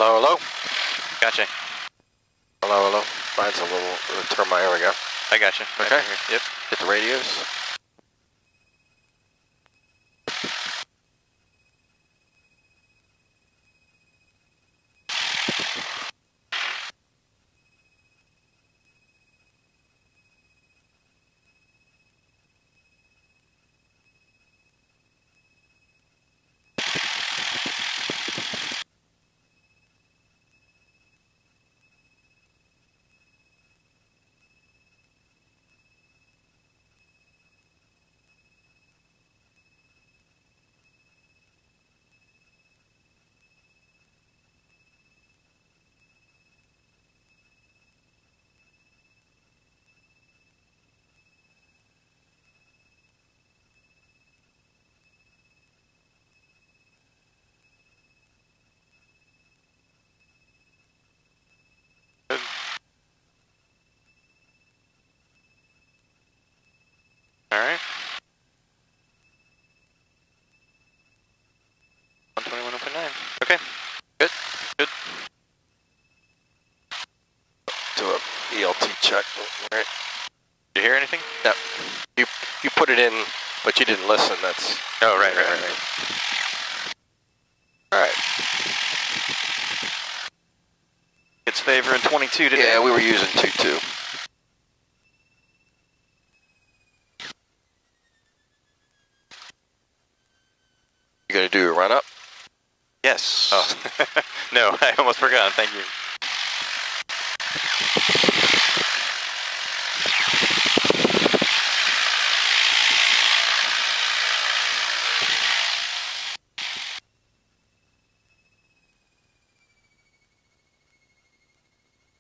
Hello, hello. Gotcha. Hello, hello. Mine's a little, turn my, here we go. I gotcha. Okay. Yep. Get the radios. All right. 121.9. Okay. Good. Good. Do a ELT check. All right. Did you hear anything? Yep. You put it in, but you didn't listen. That's. Oh, right. All right. It's favoring 22 today. Yeah, we were using 2-2. You gonna do a run up? Yes. Oh. No, I almost forgot. Thank you.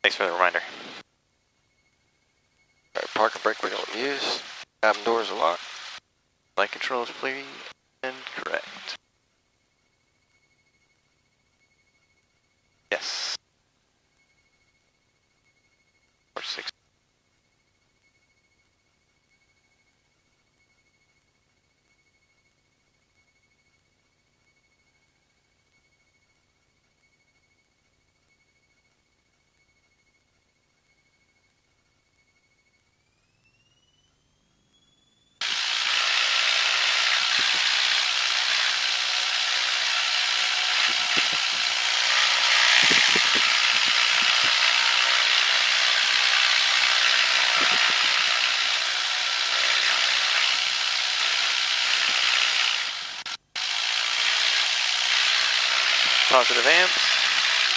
Thanks for the reminder. All right, park and brake we don't use. Cabin doors are locked. Flight control is free and correct. Yes. 46. Positive amps.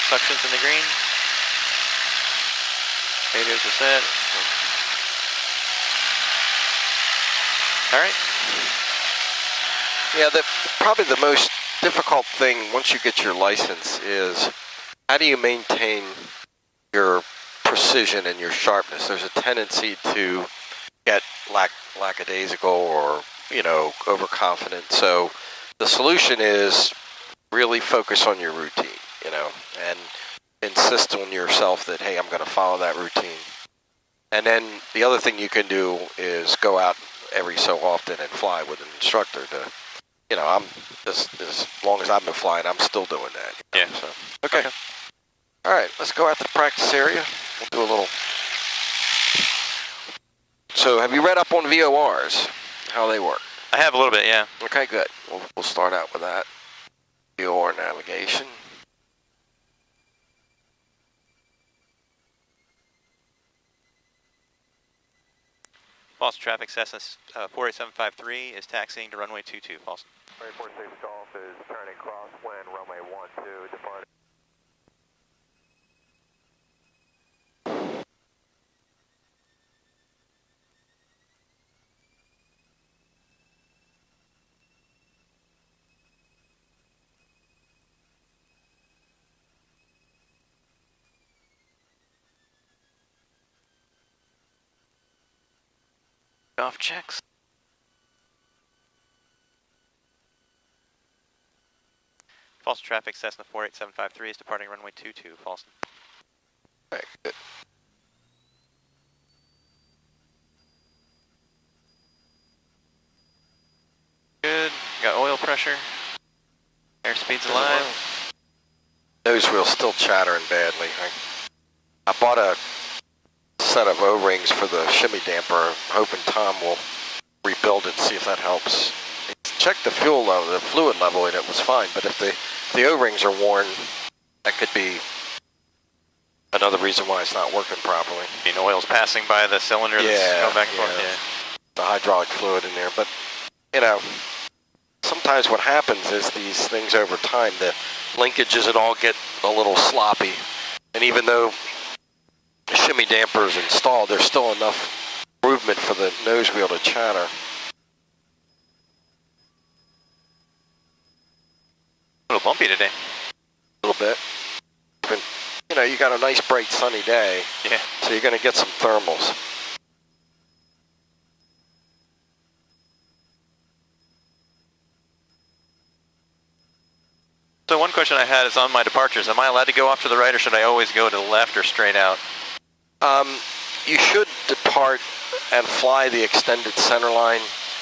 Suctions in the green. Radios are set. All right. Yeah, probably the most difficult thing once you get your license is how do you maintain your precision and your sharpness? There's a tendency to get lackadaisical or, overconfident. So the solution is really focus on your routine, and insist on yourself that, hey, I'm going to follow that routine. And then the other thing you can do is go out every so often and fly with an instructor to, I'm as long as I've been flying, I'm still doing that. Yeah. So, okay. All right, let's go out to the practice area. We'll do a little. So have you read up on VORs, how they work? I have a little bit, yeah. Okay, good. We'll start out with that. VOR navigation. False traffic Cessna 48753 is taxiing to runway 22, False. 346 Golf is turning crosswind, runway 12, departing. Off checks. False traffic Cessna 48753 is departing runway 22, False. All right, good. Good. Got oil pressure. Airspeed's alive. nose wheel's still chattering badly. I bought a set of O-rings for the shimmy damper, hoping Tom will rebuild it, see if that helps. Check the fuel level, the fluid level, and it was fine. But if the O-rings are worn, that could be another reason why it's not working properly. I mean, oil's passing by the cylinder that's going back and forth. Yeah. The hydraulic fluid in there. But, you know, sometimes what happens is these things over time, the linkages and all get a little sloppy. And even though the shimmy damper is installed, there's still enough movement for the nose wheel to chatter. A little bumpy today. A little bit. But, you know, you got a nice bright sunny day. Yeah. So you're going to get some thermals. So one question I had is on my departures. Am I allowed to go off to the right, or should I always go to the left or straight out? You should depart and fly the extended center line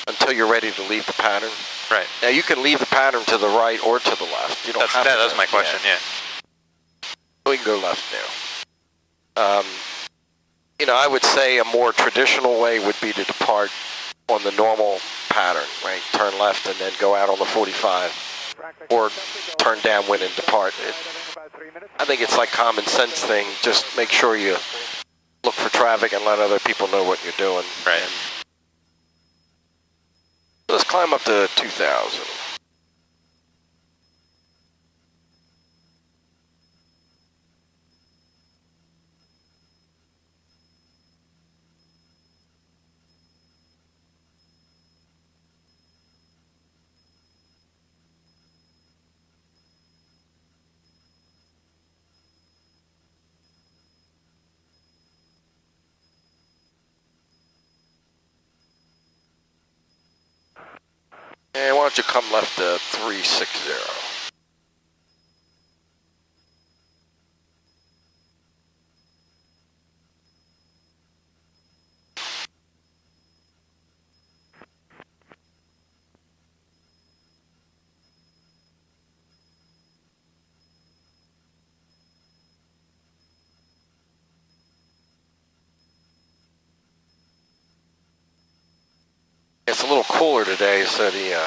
until you're ready to leave the pattern. Right. Now you can leave the pattern to the right or to the left. You don't have to. That's my question. Yeah. We can go left now. You know, I would say a more traditional way would be to depart on the normal pattern, right? Turn left and then go out on the 45, or turn downwind and depart. I think it's like common sense thing. Just make sure you look for traffic and let other people know what you're doing. Right. And let's climb up to 2,000. And why don't you come left to 360? It's a little cooler today, so the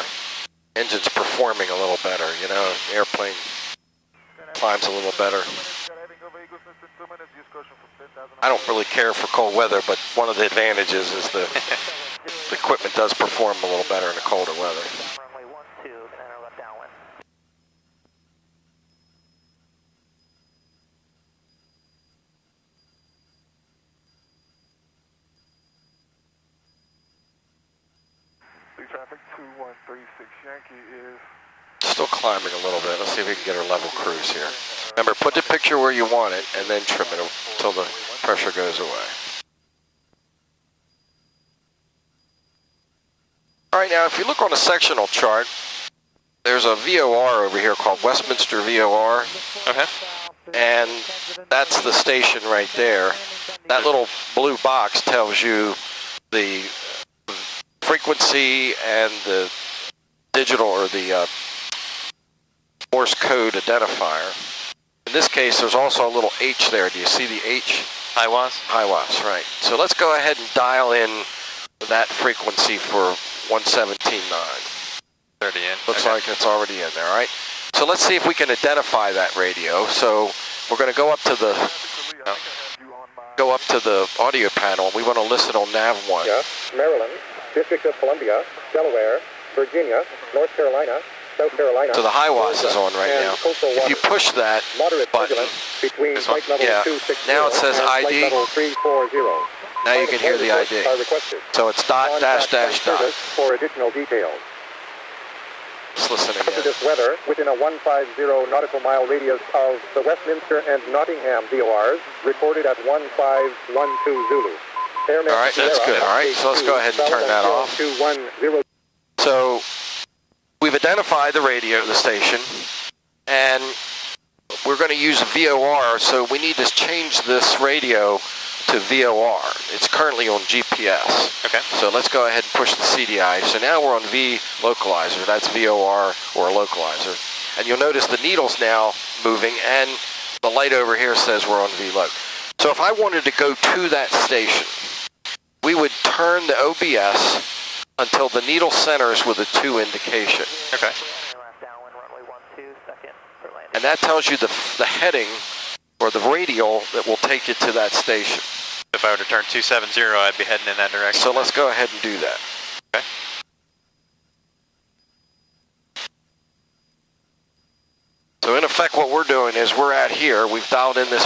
engine's performing a little better. You know, airplane climbs a little better. I don't really care for cold weather, but one of the advantages is the equipment does perform a little better in the colder weather. Traffic 2136 Yankee is Still climbing a little bit. Let's see if we can get our level cruise here. Remember, put the picture where you want it and then trim it until the pressure goes away. All right, now if you look on the sectional chart, there's a VOR over here called Westminster VOR. Okay. And that's the station right there. That little blue box tells you the frequency and the digital or the Morse code identifier. In this case, there's also a little H there. Do you see the H? HIWAS? HIWAS, right. So let's go ahead and dial in that frequency for 117.9. 30 in. Looks like it's already in there, all right? So let's see if we can identify that radio. So we're going to go up to the audio panel, and we want to listen on nav1. Maryland, District of Columbia, Delaware, Virginia, North Carolina, South Carolina. So the HIWAS is on right now. If you push that button, between flight level yeah, 260 now it says and flight ID. level 340. Now you can hear the ID. So it's dot, dash, dash, dot. For additional details. Let's listen To again. this weather, within a 150 nautical mile radius of the Westminster and Nottingham VORs, recorded at 1512 Zulu. All right, that's good. All right, so let's go ahead and turn that off. 210. So we've identified the radio, the station, and we're going to use VOR, so we need to change this radio to VOR. It's currently on GPS. Okay. So let's go ahead and push the CDI. So now we're on V localizer. That's VOR or a localizer. And you'll notice the needle's now moving, and the light over here says we're on VLOC. So if I wanted to go to that station, we would turn the OBS until the needle centers with a 2 indication. Okay. Last downwind, runway 12, second for landing. And that tells you the heading or the radial that will take you to that station. If I were to turn 270, I'd be heading in that direction. So let's go ahead and do that. Okay. So in effect what we're doing is we're at here, we've dialed in this,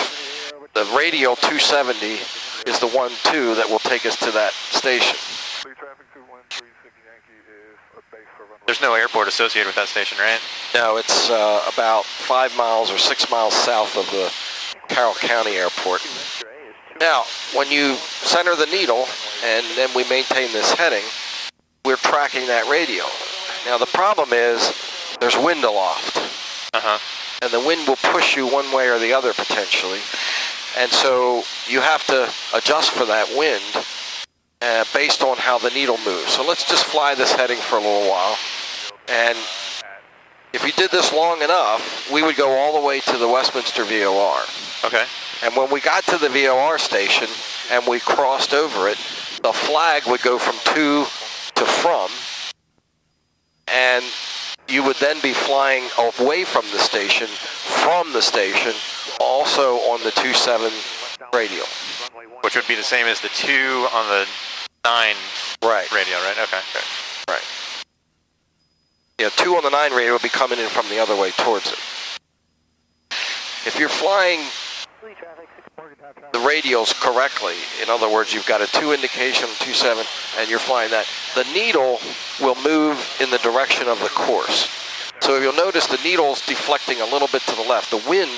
the radial 270 is the 1-2 that will take us to that station. Clear traffic 2136 Yankee is a base for runway. There's no airport associated with that station, right? No, it's about 5 miles or 6 miles south of the Carroll County Airport. Now, when you center the needle and then we maintain this heading, we're tracking that radial. Now the problem is there's wind aloft. Uh-huh. And the wind will push you one way or the other potentially. And so you have to adjust for that wind based on how the needle moves. So let's just fly this heading for a little while. And if you did this long enough, we would go all the way to the Westminster VOR. Okay. And when we got to the VOR station and we crossed over it, the flag would go from to to from. And you would then be flying away from the station, also on the 27 radial. Which would be the same as the 2 on the 9 Right. radial, right? Okay. Good. Right. Yeah, 2 on the 9 radial would be coming in from the other way towards it. If you're flying the radials correctly, in other words, you've got a 2 indication, 27, and you're flying that, the needle will move in the direction of the course. So you'll notice the needle's deflecting a little bit to the left. The wind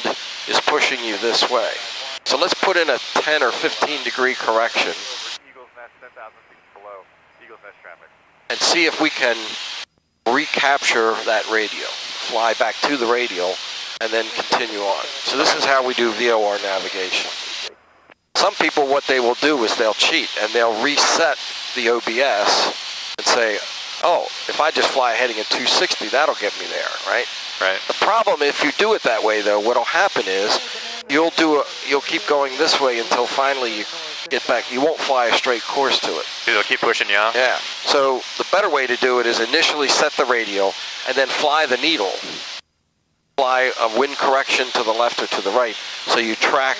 is pushing you this way. So let's put in a 10 or 15 degree correction Eagles Nest 10,000 feet below Eagles Nest traffic. and see if we can recapture that radial, fly back to the radial, and then continue on. So this is how we do VOR navigation. Some people, what they will do is they'll cheat and they'll reset the OBS and say, oh, if I just fly heading at 260, that'll get me there, right? Right. The problem, if you do it that way, though, what'll happen is you'll keep going this way until finally you get back. You won't fly a straight course to it. They'll keep pushing you off? Yeah. So the better way to do it is initially set the radial and then fly the needle. Fly a wind correction to the left or to the right, so you track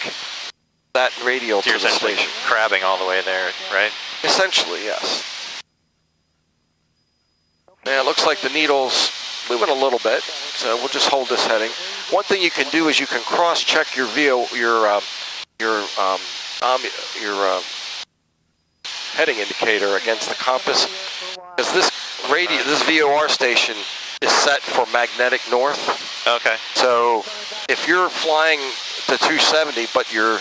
that radial So you're to the essentially station. crabbing all the way there, right? Essentially, yes. Yeah, it looks like the needle's moving a little bit, so we'll just hold this heading. One thing you can do is you can cross-check your heading indicator against the compass, because this VOR station is set for magnetic north. Okay. So if you're flying to 270, but your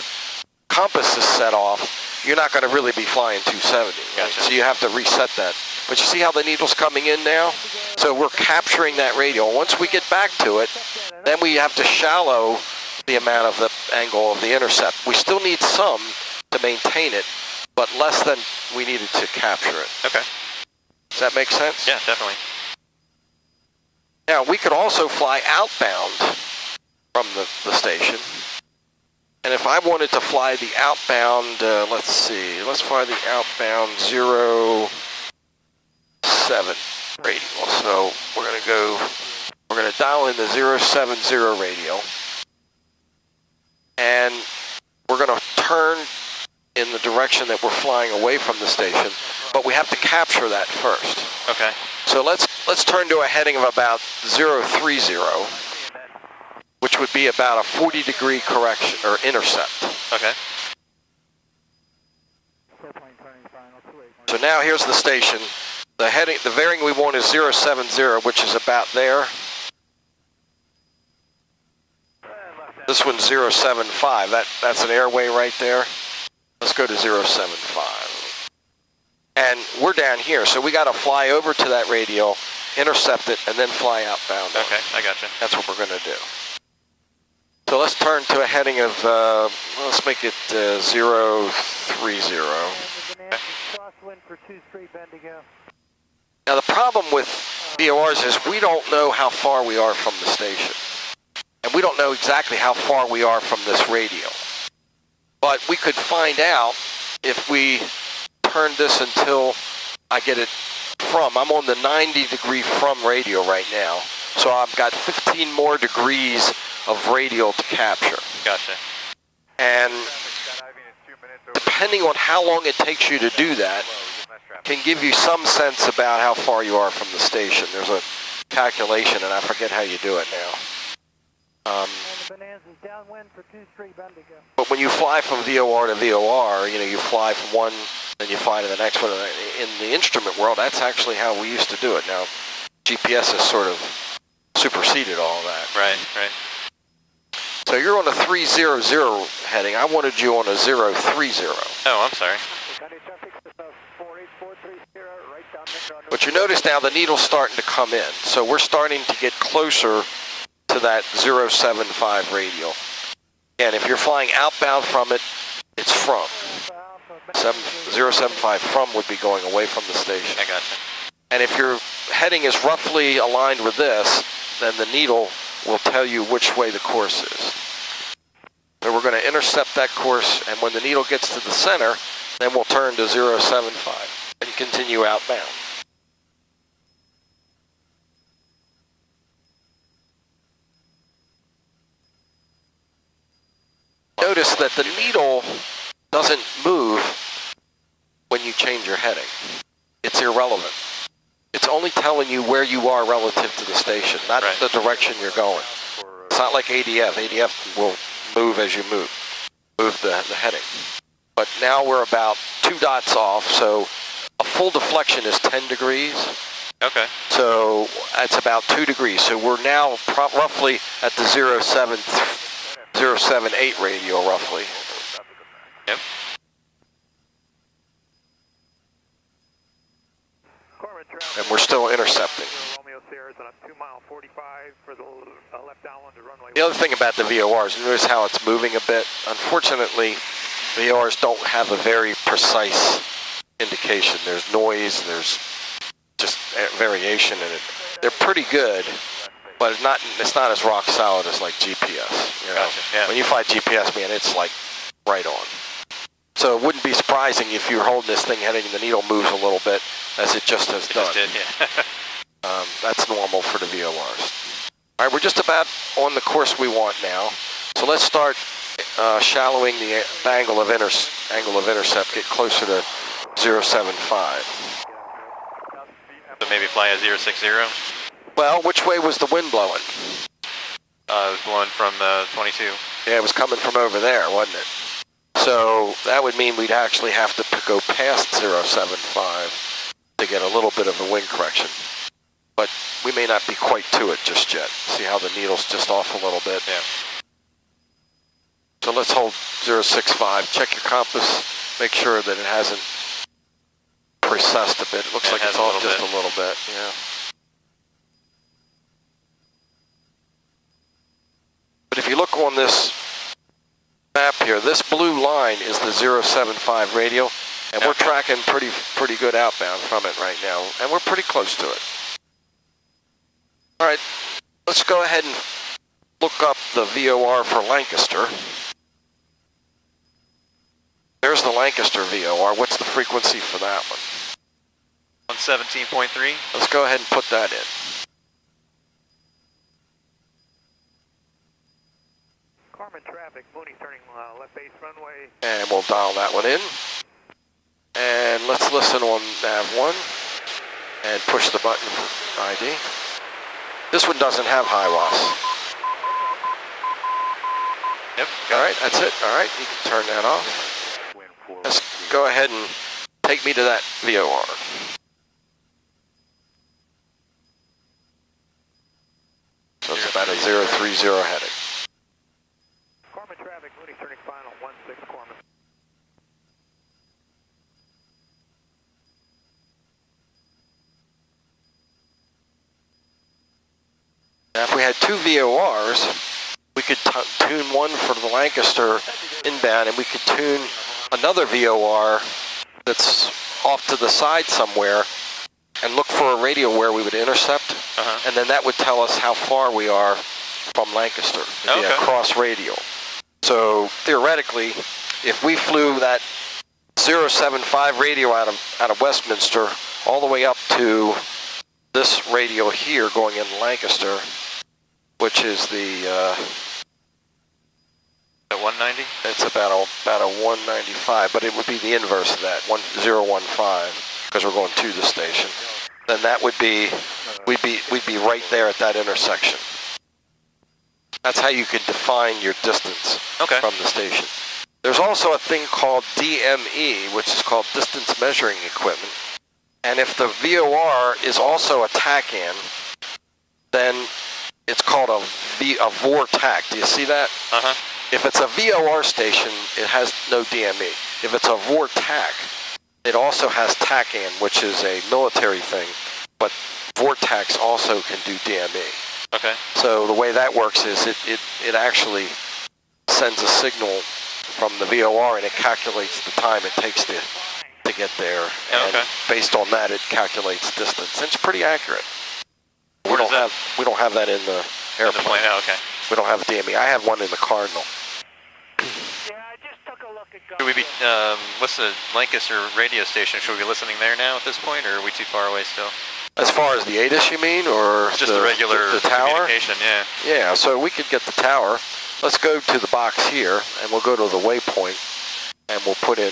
compass is set off, you're not going to really be flying 270. Right? Gotcha. So you have to reset that. But you see how the needle's coming in now? So we're capturing that radial. Once we get back to it, then we have to shallow the amount of the angle of the intercept. We still need some to maintain it, but less than we needed to capture it. Okay. Does that make sense? Yeah, definitely. Now, we could also fly outbound from the station. And if I wanted to fly the outbound, let's fly the outbound 07 radial. So we're going to dial in the 070 radial. And we're going to turn in the direction that we're flying away from the station, but we have to capture that first. Okay. So let's turn to a heading of about 030, which would be about a 40 degree correction or intercept. Okay. So now here's the station. The bearing we want is 070, which is about there. This one's 075. That's an airway right there. Let's go to 075. And we're down here, so we got to fly over to that radial, intercept it, and then fly outbound. Okay, I gotcha. That's what we're going to do. So let's turn to a heading of, let's make it 030. Crosswind for 23 Bendigo. Now the problem with VORs is we don't know how far we are from the station. And we don't know exactly how far we are from this radio. But we could find out if we turn this until I get it from. I'm on the 90 degree from radio right now. So I've got 15 more degrees of radial to capture. Gotcha. And depending on how long it takes you to do that, can give you some sense about how far you are from the station. There's a calculation, and I forget how you do it now. But when you fly from VOR to VOR, you know, you fly from one, then you fly to the next one. In the instrument world, that's actually how we used to do it. Now, GPS has sort of superseded all that. Right, right. So you're on a 300 heading. I wanted you on a 030. Oh, I'm sorry. But you notice now the needle's starting to come in. So we're starting to get closer to that 075 radial. And if you're flying outbound from it, it's from. 075 from would be going away from the station. I gotcha. And if your heading is roughly aligned with this, then the needle will tell you which way the course is. So we're going to intercept that course, and when the needle gets to the center, then we'll turn to 075 and continue outbound. Notice that the needle doesn't move when you change your heading. It's irrelevant. It's only telling you where you are relative to the station, not the direction you're going. It's not like ADF. ADF will move as you move the heading. But now we're about 2 dots off, so a full deflection is 10 degrees. Okay. So that's about 2 degrees. So we're now roughly at the 078 radial, roughly. Yep. And we're still intercepting. The other thing about the VORs, notice how it's moving a bit. Unfortunately, VORs don't have a very precise indication. There's noise, there's just variation in it. They're pretty good, but it's not as rock solid as like GPS. You know? Gotcha, yeah. When you fly GPS, man, it's like right on. So it wouldn't be surprising if you're holding this thing heading and the needle moves a little bit, as it just has done. Just did, yeah. That's normal for the VORs. All right, we're just about on the course we want now. So let's start shallowing the angle of intercept, get closer to 075. So maybe fly a 060? Well, which way was the wind blowing? It was blowing from 22. Yeah, it was coming from over there, wasn't it? So that would mean we'd actually have to go past 075 to get a little bit of a wind correction. But we may not be quite to it just yet. See how the needle's just off a little bit? Yeah. So let's hold 065. Check your compass. Make sure that it hasn't precessed a bit. It looks like it's off just a little bit. Yeah. But if you look on this map here, this blue line is the 075 radial, and we're tracking pretty good outbound from it right now, and we're pretty close to it. All right, let's go ahead and look up the VOR for Lancaster. There's the Lancaster VOR. What's the frequency for that one? 117.3. Let's go ahead and put that in. Carmen traffic, Mooney turning left base runway. And we'll dial that one in. And let's listen on nav1 and push the button for ID. This one doesn't have high ROS. Yep. All right, that's it. All right, you can turn that off. Let's go ahead and take me to that VOR. So it's about a 030 heading. Carmen traffic, Mooney turning final, 16 Carmen. Now, if we had 2 VORs, we could tune one for the Lancaster inbound, and we could tune another VOR that's off to the side somewhere and look for a radio where we would intercept, and then that would tell us how far we are from Lancaster. It'd be a cross radial. So theoretically, if we flew that 075 radio out of Westminster all the way up to this radio here going into Lancaster, which is the At 190? it's about a 195, but it would be the inverse of that, 1015, because we're going to the station. Then that would be we'd be right there at that intersection. That's how you could define your distance from the station. There's also a thing called DME, which is called distance measuring equipment. And if the VOR is also a TACAN, then it's called a VOR TAC. Do you see that? If it's a VOR station, it has no DME. If it's a VOR TAC, it also has TACAN, which is a military thing, but VOR TACs also can do DME. Okay. So the way that works is it actually sends a signal from the VOR and it calculates the time it takes to get there. And based on that, it calculates distance. And it's pretty accurate. We don't have that in the airplane. We don't have DME. I have one in the Cardinal. Yeah, I just took a look at Should we be, what's the Lancaster radio station? Should we be listening there now at this point, or are we too far away still? As far as the ATIS, you mean, or just the regular the tower? Communication, yeah. Yeah, so we could get the tower. Let's go to the box here, and we'll go to the waypoint, and we'll put in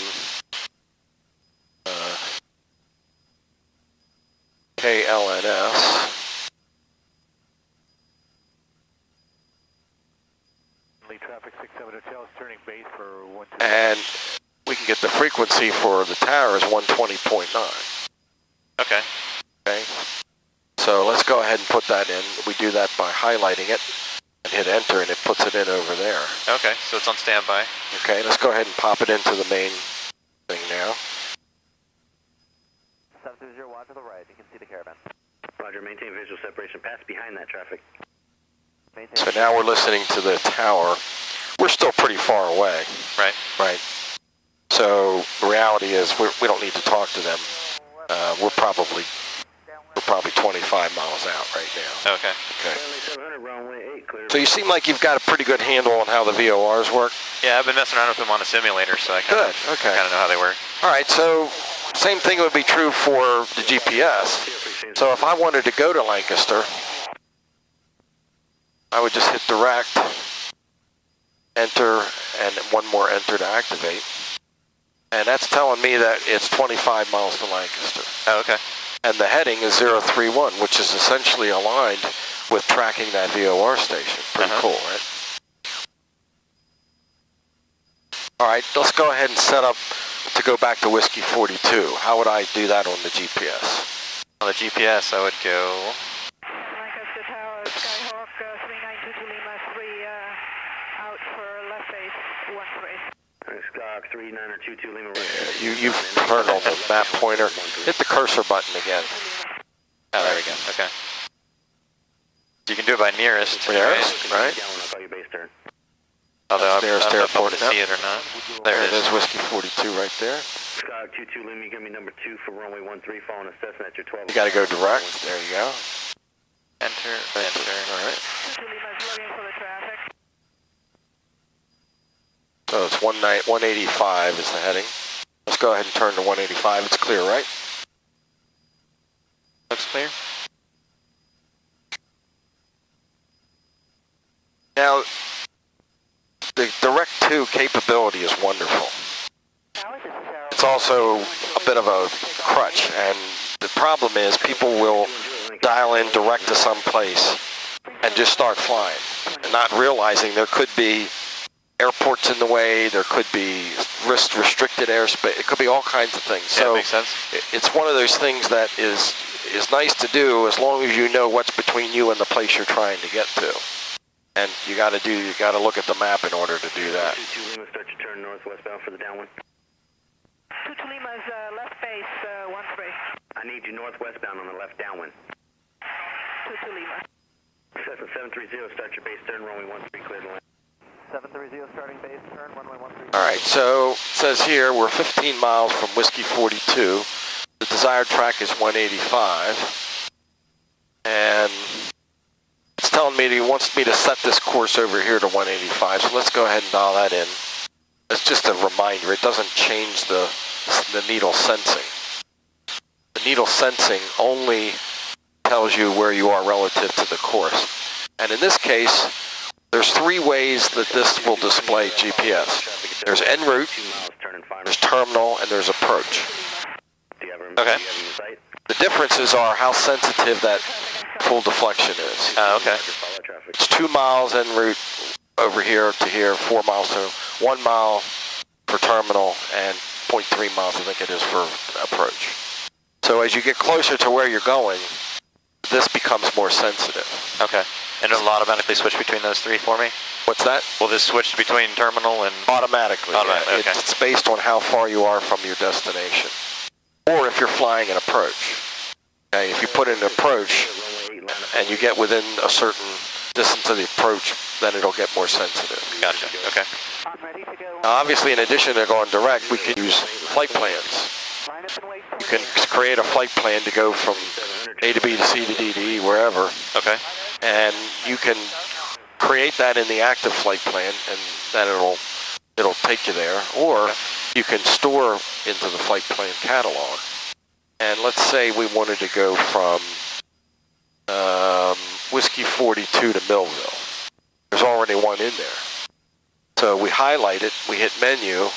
KLNS. traffic 67 Hotel is turning base for 120. And we can get the frequency for the tower is 120.9. Okay. Okay. So let's go ahead and put that in. We do that by highlighting it and hit enter, and it puts it in over there. Okay, so it's on standby. Okay, let's go ahead and pop it into the main thing now. 720, watch to the right. You can see the Caravan. Roger, maintain visual separation. Pass behind that traffic. So now we're listening to the tower. We're still pretty far away. Right. Right. So the reality is we don't need to talk to them. We're probably 25 miles out right now. Okay. Okay. 700, runway 8, clear. So you seem like you've got a pretty good handle on how the VORs work. Yeah, I've been messing around with them on a simulator, so I kind of know how they work. All right, so same thing would be true for the GPS. So if I wanted to go to Lancaster, I would just hit direct, enter, and one more enter to activate. And that's telling me that it's 25 miles to Lancaster. Oh, okay. And the heading is 031, which is essentially aligned with tracking that VOR station. Pretty cool, right? All right, let's go ahead and set up to go back to Whiskey 42. How would I do that on the GPS? On the GPS, I would go... Lancaster Tower, Skyhawk 392 Lima 3, out for left base 13. Skyhawk 3922 Lima. You've turned on the map pointer. Hit the cursor button again. Oh, there we go. Okay. You can do it by nearest. Nearest, right? Although I'm nearest not able airport to see it or not. There it is, Whiskey 42 right there. Skyhawk 22 Lima, you give me number 2 for runway 13, following assessment at your 12. You got to go direct. There you go. Enter, enter. All right. 22 Lima is looking for the traffic. So it's 185 is the heading. Let's go ahead and turn to 185. It's clear, right? Looks clear. Now, the Direct 2 capability is wonderful. It's also a bit of a crutch, and the problem is people will dial in direct to some place and just start flying, and not realizing there could be airports in the way, there could be restricted airspace, it could be all kinds of things. Yeah, So makes sense. it's one of those things that is nice to do as long as you know what's between you and the place you're trying to get to. And you got to look at the map in order to do that. 22 Lima, start your turn northwestbound for the downwind. 22 Lima is left base 13. I need you northwestbound on the left downwind. 22 Lima. Cessna 730, start your base turn, runway 13, clear to land. 730 starting base, turn, runway 13. All right, so it says here we're 15 miles from Whiskey 42. The desired track is 185. And it's telling me that he wants me to set this course over here to 185. So let's go ahead and dial that in. It's just a reminder. It doesn't change the needle sensing. The needle sensing only tells you where you are relative to the course. And in this case, there's three ways that this will display GPS. There's en route, there's terminal, and there's approach. Okay. The differences are how sensitive that full deflection is. Okay. It's 2 miles en route over here to here, 4 miles to 1 mile for terminal, and 0.3 miles, I think it is, for approach. So as you get closer to where you're going, this becomes more sensitive. Okay. And it'll automatically switch between those three for me? What's that? Will this switch between terminal and... Automatically. Automatically, Yeah. okay. It's based on how far you are from your destination. Or if you're flying an approach. Okay, if you put in an approach and you get within a certain distance of the approach, then it'll get more sensitive. Gotcha. Okay. I'm ready to go. Now, obviously, in addition to going direct, we can use flight plans. Line up and wait for You can create a flight plan to go from A to B to C to D to E, wherever, Okay. and you can create that in the active flight plan, and then it'll take you there. Or you can store into the flight plan catalog. And let's say we wanted to go from Whiskey 42 to Millville. There's already one in there. So we highlight it, we hit menu,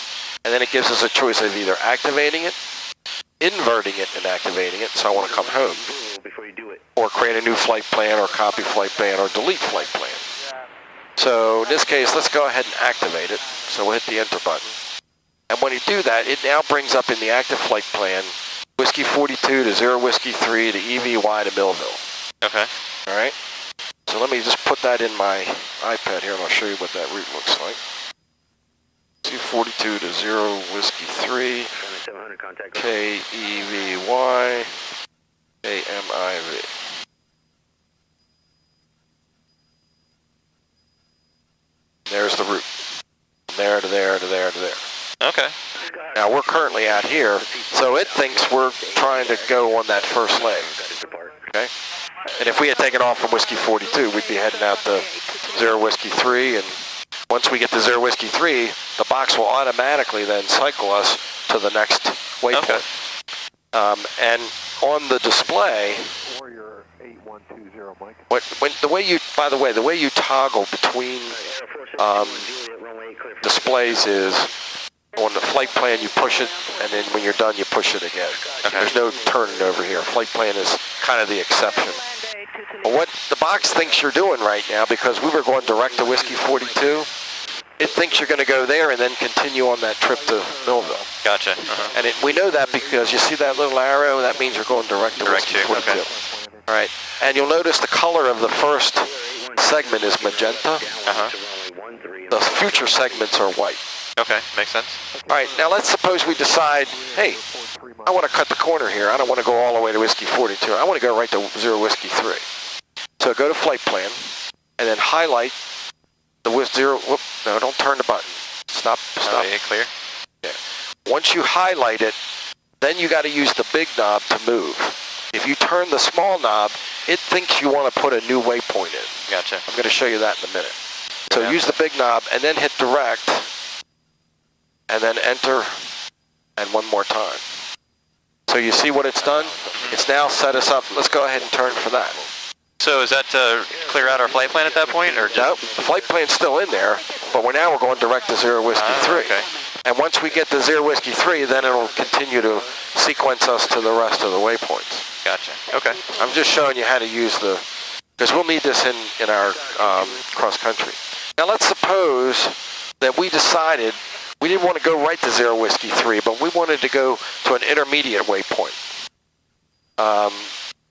and then it gives us a choice of either activating it, inverting it and activating it, so I want to come home, Before you do it. or create a new flight plan, or copy flight plan, or delete flight plan. So in this case, let's go ahead and activate it. So we'll hit the enter button. And when you do that, it now brings up in the active flight plan, Whiskey 42 to 0 Whiskey 3 to EVY to Millville. Okay. All right? So let me just put that in my iPad here, and I'll show you what that route looks like. Whiskey 42 to 0 Whiskey 3, 700 contact. KEVY, AMIV. There's the route. From there to there to there to there. Okay. Now we're currently out here, so it thinks we're trying to go on that first leg. Okay? And if we had taken off from Whiskey 42, we'd be heading out to 0 Whiskey 3, and once we get to 0 Whiskey 3, the box will automatically then cycle us to the next waypoint. Okay. And on the display, Warrior 8120, Mike. the way you toggle between displays is on the flight plan you push it, and then when you're done you push it again. Okay. There's no turning over here. Flight plan is kind of the exception. But what the box thinks you're doing right now, because we were going direct to Whiskey 42, it thinks you're going to go there and then continue on that trip to Millville. Gotcha. And we know that because you see that little arrow, that means you're going direct to Direct Whiskey to, 42. okay. All right, and you'll notice the color of the first segment is magenta. The future segments are white. Okay. Makes sense. All right, now let's suppose we decide, hey, I want to cut the corner here. I don't want to go all the way to Whiskey 42. I want to go right to 0 Whiskey 3. So go to flight plan, and then highlight the no, don't turn the button. Stop. Okay, clear. Yeah. Once you highlight it, then you got to use the big knob to move. If you turn the small knob, it thinks you want to put a new waypoint in. Gotcha. I'm going to show you that in a minute. So Yeah. use the big knob and then hit direct, and then enter, and one more time. So you see what it's done? It's now set us up. Let's go ahead and turn for that. So is that to clear out our flight plan at that point, or just... Nope, the flight plan's still in there, but we're direct to 0 Whiskey 3. Okay. And once we get to 0 Whiskey 3, then it'll continue to sequence us to the rest of the waypoints. Gotcha. Okay. I'm just showing you how to use because we'll need this in our cross country. Now let's suppose that we decided we didn't want to go right to 0 Whiskey 3, but we wanted to go to an intermediate waypoint.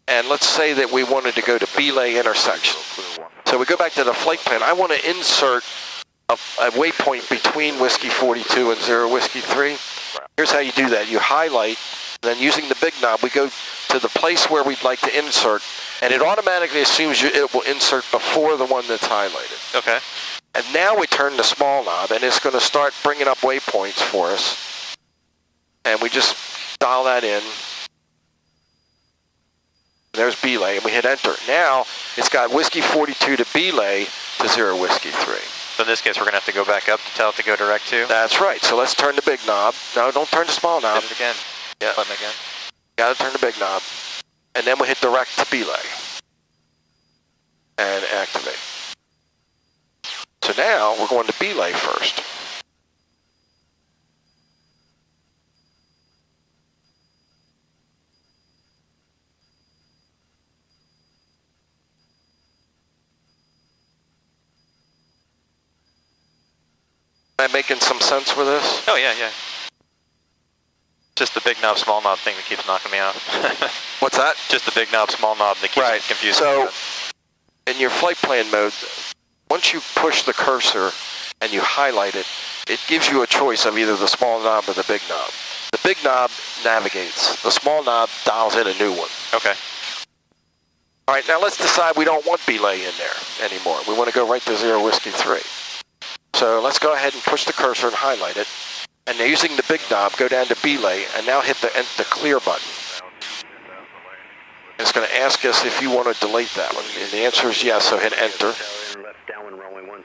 And let's say that we wanted to go to Belay intersection. So we go back to the flight plan. I want to insert a waypoint between Whiskey 42 and 0 Whiskey 3. Here's how you do that. You highlight, then using the big knob, we go to the place where we'd like to insert, and it automatically assumes it will insert before the one that's highlighted. Okay. And now we turn the small knob, and it's going to start bringing up waypoints for us. And we just dial that in. there's belay, and we hit enter. Now it's got Whiskey 42 to belay to 0 Whiskey 3. So in this case, we're going to have to go back up to tell it to go direct to. That's right. So let's turn the big knob. No, don't turn the small knob. Hit it again. Yeah. Button again. Got to turn the big knob. And then we'll hit direct to belay. And activate. So now we're going to belay first. Am I making some sense with this? Oh, yeah, yeah. Just the big knob, small knob thing that keeps knocking me off. What's that? Just the big knob, small knob that keeps Right. confusing So me. in your flight plan mode, once you push the cursor and you highlight it, it gives you a choice of either the small knob or the big knob. The big knob navigates. The small knob dials in a new one. Okay. All right, now let's decide we don't want belay in there anymore. We want to go right to 0 Whiskey 3. So let's go ahead and push the cursor and highlight it. And now using the big knob, go down to belay and now hit the clear button. It's going to ask us if you want to delete that one. And the answer is yes, so hit enter.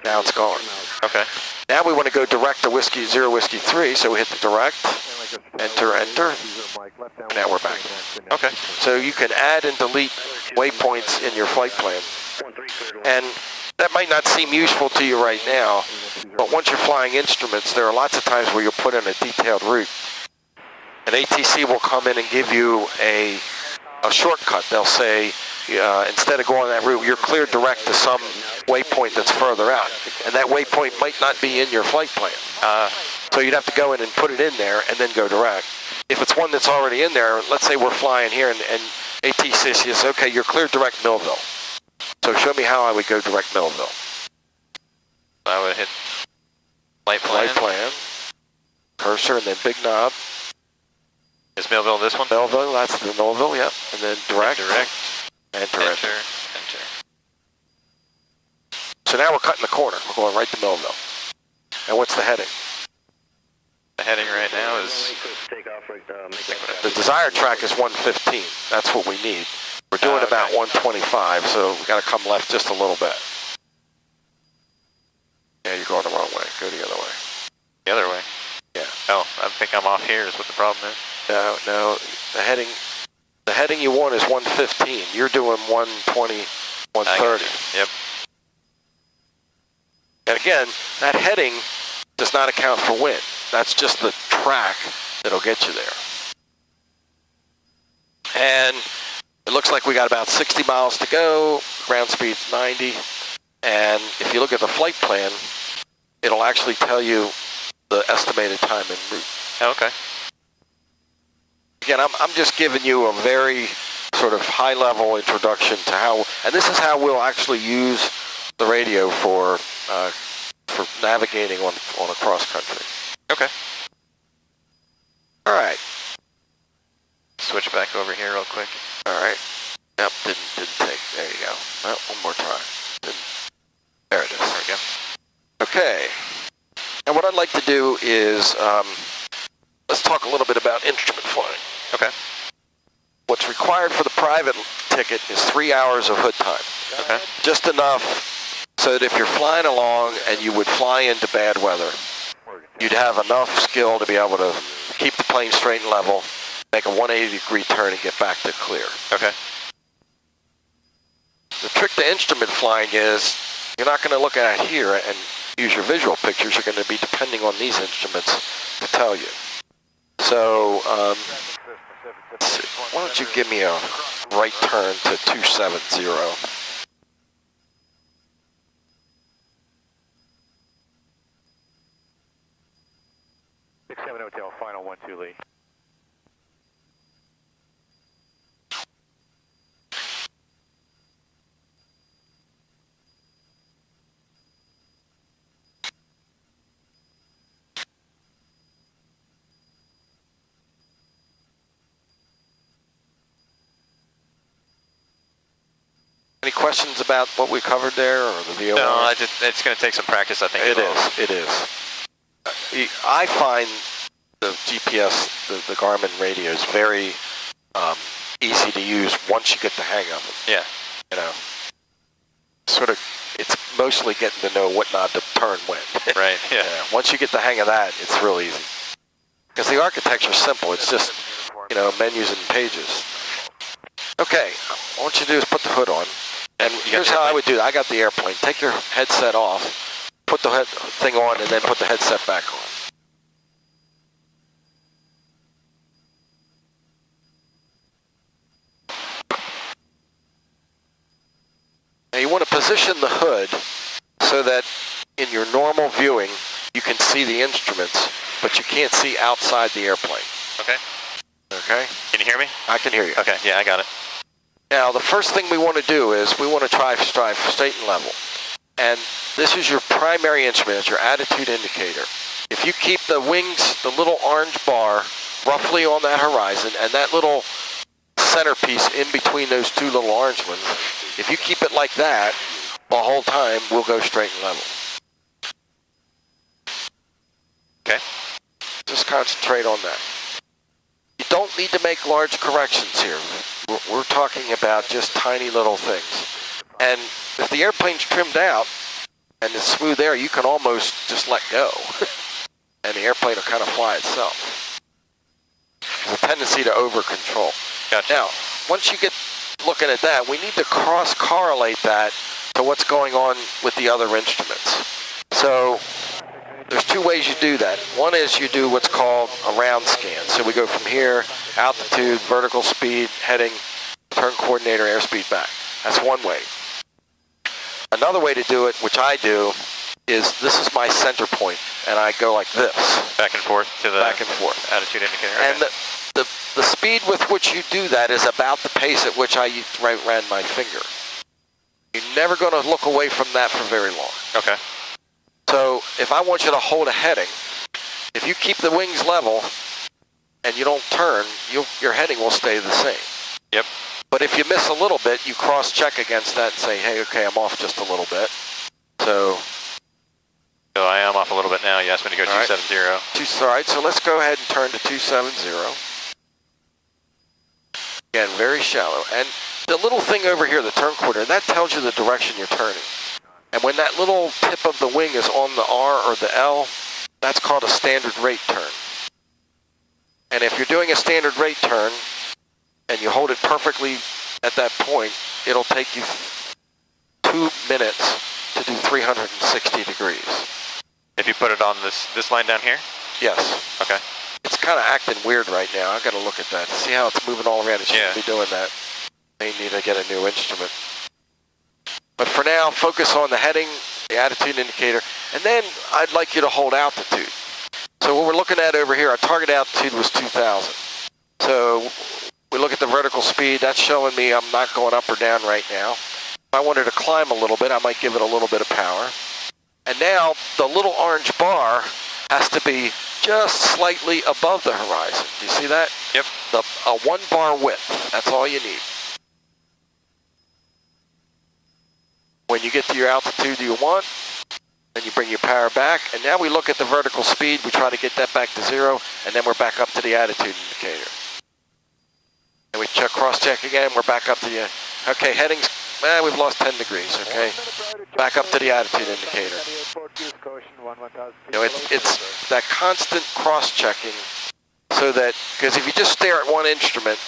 Now it's gone. Okay. Now we want to go direct to 0 Whiskey 3, so we hit the direct, enter, enter. Now we're back. Okay. So you can add and delete waypoints in your flight plan. And that might not seem useful to you right now, but once you're flying instruments, there are lots of times where you'll put in a detailed route. And ATC will come in and give you a shortcut. They'll say, instead of going that route, you're cleared direct to some waypoint that's further out. And that waypoint might not be in your flight plan. So you'd have to go in and put it in there and then go direct. If it's one that's already in there, let's say we're flying here and ATC says, okay, you're cleared direct Millville. So show me how I would go direct Millville. I would hit flight plan. Flight plan, cursor, and then big knob. Is Millville this one? Millville, that's the Millville, yep. And then direct. Direct. Enter, Enter. enter. Enter. So now we're cutting the corner. We're going right to Millville. And what's the heading? The heading right now is... The desired track is 115. That's what we need. We're doing okay. about 125, so we got to come left just a little bit. Yeah, you're going the wrong way. Go the other way. The other way? Yeah. Oh, I think I'm off here is what the problem is. No, the heading you want is 115. You're doing 120, 130. Yep. And again, that heading does not account for wind. That's just the track that'll get you there. And it looks like we got about 60 miles to go. Ground speed's 90. And if you look at the flight plan, it'll actually tell you the estimated time en route. Oh, okay. Again, I'm just giving you a very sort of high-level introduction to how, and this is how we'll actually use the radio for navigating on a cross country. Okay. All right. Switch back over here real quick. All right. Yep, didn't take. There you go. Well, one more try. There it is. There we go. Okay. And what I'd like to do is let's talk a little bit about instrument flying. Okay. What's required for the private ticket is 3 hours of hood time. Okay. Just enough so that if you're flying along and you would fly into bad weather, you'd have enough skill to be able to keep the plane straight and level, make a 180-degree turn, and get back to clear. Okay. The trick to instrument flying is you're not going to look at it here and use your visual pictures. You're going to be depending on these instruments to tell you. So, why don't you give me a right turn to 270. 67 Hotel, final 12 Lee. Any questions about what we covered there or the VOR? No, it's going to take some practice, I think. It is. I find the GPS, the Garmin radios very easy to use once you get the hang of them. Yeah. You know, sort of, it's mostly getting to know what knob to turn when. Right. Yeah. Once you get the hang of that, it's real easy. Because the architecture's simple. It's just, you know, menus and pages. Okay, what you do is put the hood on. And here's how I would do it. I got the airplane. Take your headset off, put the thing on, and then put the headset back on. Now you want to position the hood so that in your normal viewing, you can see the instruments, but you can't see outside the airplane. Okay. Okay? Can you hear me? I can hear you. Okay. Yeah, I got it. Now, the first thing we want to do is we want to try strive straight and level. And this is your primary instrument, it's your attitude indicator. If you keep the wings, the little orange bar, roughly on that horizon, and that little centerpiece in between those two little orange ones, if you keep it like that, the whole time, we'll go straight and level. Okay. Just concentrate on that. You don't need to make large corrections here. We're talking about just tiny little things. And if the airplane's trimmed out and it's smooth air, you can almost just let go. And the airplane will kind of fly itself. There's a tendency to over-control. Gotcha. Now, once you get looking at that, we need to cross-correlate that to what's going on with the other instruments. So there's two ways you do that. One is you do what's called a round scan. So we go from here, altitude, vertical speed, heading, turn coordinator, airspeed back. That's one way. Another way to do it, which I do, is this is my center point, and I go like this. Back and forth to the back and forth. attitude indicator. And Okay. the speed with which you do that is about the pace at which I ran my finger. You're never going to look away from that for very long. Okay. So if I want you to hold a heading, if you keep the wings level and you don't turn, your heading will stay the same. Yep. But if you miss a little bit, you cross-check against that and say, hey, okay, I'm off just a little bit. So I am off a little bit now. You asked me to go All right. 270. all right, so let's go ahead and turn to 270. Again, very shallow. And the little thing over here, the turn coordinator, that tells you the direction you're turning. And when that little tip of the wing is on the R or the L, that's called a standard rate turn. And if you're doing a standard rate turn and you hold it perfectly at that point, it'll take you 2 minutes to do 360 degrees. If you put it on this line down here? Yes. Okay. It's kind of acting weird right now. I got to look at that. See how it's moving all around? It shouldn't be doing that. May need to get a new instrument. But for now, focus on the heading, the attitude indicator, and then I'd like you to hold altitude. So what we're looking at over here, our target altitude was 2,000. So we look at the vertical speed. That's showing me I'm not going up or down right now. If I wanted to climb a little bit, I might give it a little bit of power. And now the little orange bar has to be just slightly above the horizon. Do you see that? Yep. A 1 bar width. That's all you need. When you get to your altitude you want, then you bring your power back, and now we look at the vertical speed. We try to get that back to 0, and then we're back up to the attitude indicator. And we cross-check again. We're back up to the. Okay, headings. We've lost 10 degrees. Okay, back up to the attitude indicator. You know, it's that constant cross-checking, so that because if you just stare at one instrument,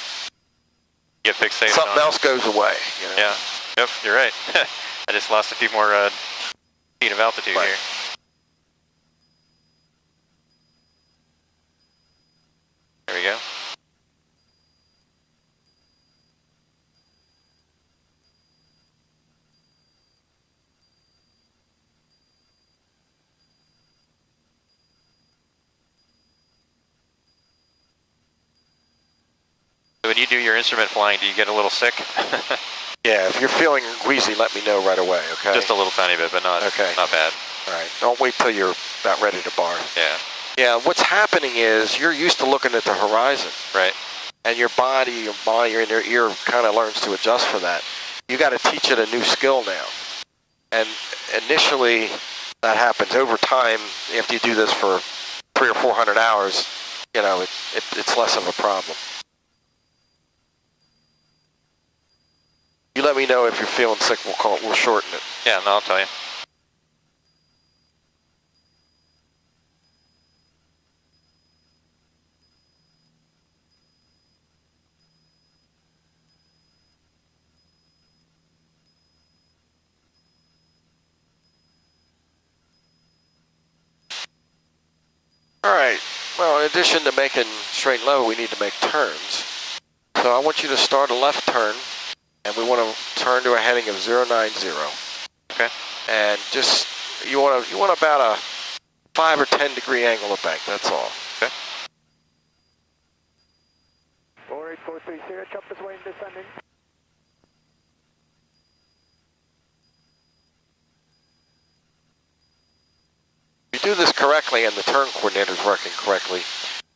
Get fixated something on else goes away. You know? Yeah. Yep, you're right. I just lost a few more feet of altitude Right. here. There we go. When you do your instrument flying, do you get a little sick? Yeah, if you're feeling wheezy, let me know right away. Okay. Just a little tiny bit, but not bad. All right. Don't wait till you're about ready to bar. Yeah. Yeah. What's happening is you're used to looking at the horizon, Right. and your body, your mind, your ear kind of learns to adjust for that. You got to teach it a new skill now. And initially, that happens. Over time, after you do this for 300 or 400 hours, you know, it's less of a problem. let me know if you're feeling sick. We'll shorten it. Yeah, no, I'll tell you. All right. Well, in addition to making straight and level, we need to make turns. So I want you to start a left turn, and we want to turn to a heading of 090. Okay. And just you want about a 5 or 10 degree angle of bank. That's all. Okay. 48430, chop this way and descending. If you do this correctly and the turn coordinator is working correctly,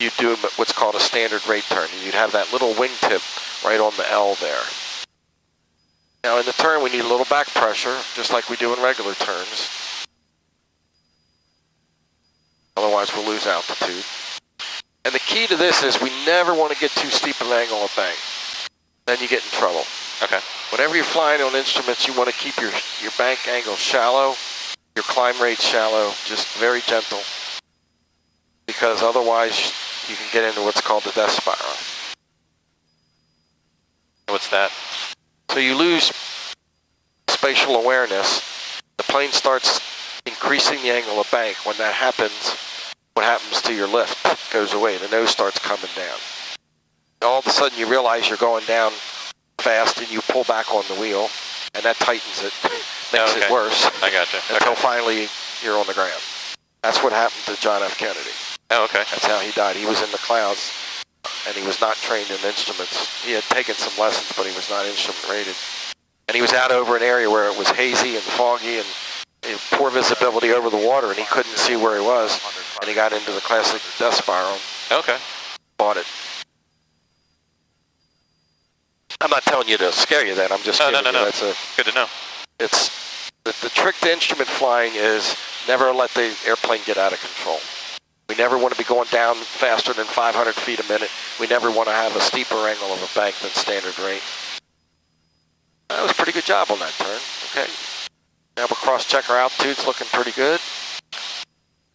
you do what's called a standard rate turn. You'd have that little wingtip right on the L there. Now in the turn we need a little back pressure, just like we do in regular turns. Otherwise we'll lose altitude. And the key to this is we never want to get too steep an angle of bank. Then you get in trouble. Okay. Whenever you're flying on instruments, you want to keep your bank angle shallow, your climb rate shallow, just very gentle. Because otherwise you can get into what's called the death spiral. What's that? So you lose spatial awareness. The plane starts increasing the angle of bank. When that happens, what happens to your lift goes away. The nose starts coming down. All of a sudden you realize you're going down fast and you pull back on the wheel, and that tightens it, makes it worse. I gotcha. Until finally you're on the ground. That's what happened to John F. Kennedy. Oh, okay. That's how he died. He was in the clouds, and he was not trained in instruments. He had taken some lessons, but he was not instrument rated. And he was out over an area where it was hazy and foggy and poor visibility over the water, and he couldn't see where he was, and he got into the classic death spiral. Okay. Bought it. I'm not telling you to scare you then. I'm just kidding you. No. That's Good to know. it's the trick to instrument flying is never let the airplane get out of control. We never want to be going down faster than 500 feet a minute. We never want to have a steeper angle of a bank than standard rate. That was a pretty good job on that turn. Okay. Now we'll cross-check our altitudes, looking pretty good.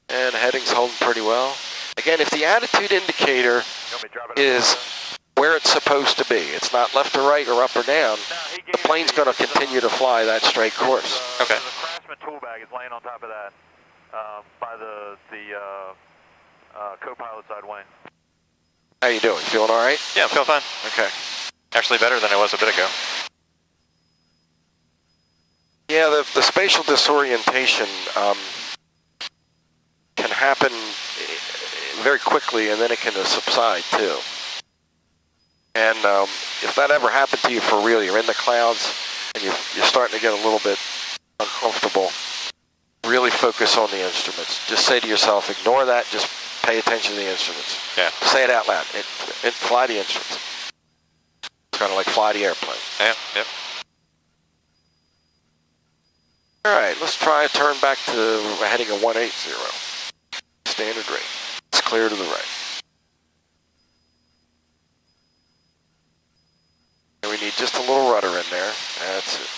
And the heading's holding pretty well. Again, if the attitude indicator is where it's supposed to be, it's not left or right or up or down, the plane's going to continue to fly that straight course. Okay. The Craftsman tool bag is laying on top of that by the co-pilot side wing. How you doing? Feeling all right? Yeah, I'm feeling fine. Okay. Actually better than I was a bit ago. Yeah, the spatial disorientation can happen very quickly, and then it can subside too. And if that ever happened to you for real, you're in the clouds and you're starting to get a little bit uncomfortable, really focus on the instruments. Just say to yourself, ignore that, just pay attention to the instruments. Yeah. Say it out loud. Fly the instruments. It's kind of like fly the airplane. Yeah, yep. All right, let's try a turn back to a heading of 180. Standard rate. It's clear to the right. And we need just a little rudder in there. That's it.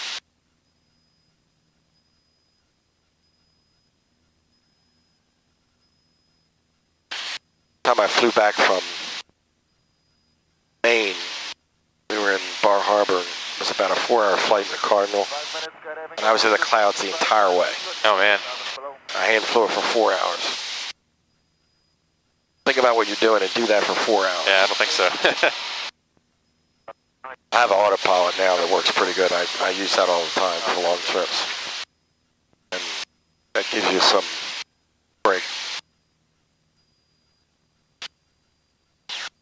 Time I flew back from Maine, we were in Bar Harbor. It was about a 4-hour flight in the Cardinal, and I was in the clouds the entire way. Oh, man. I hand flew it for 4 hours. Think about what you're doing and do that for 4 hours. Yeah, I don't think so. I have an autopilot now that works pretty good. I use that all the time for long trips. And that gives you some break.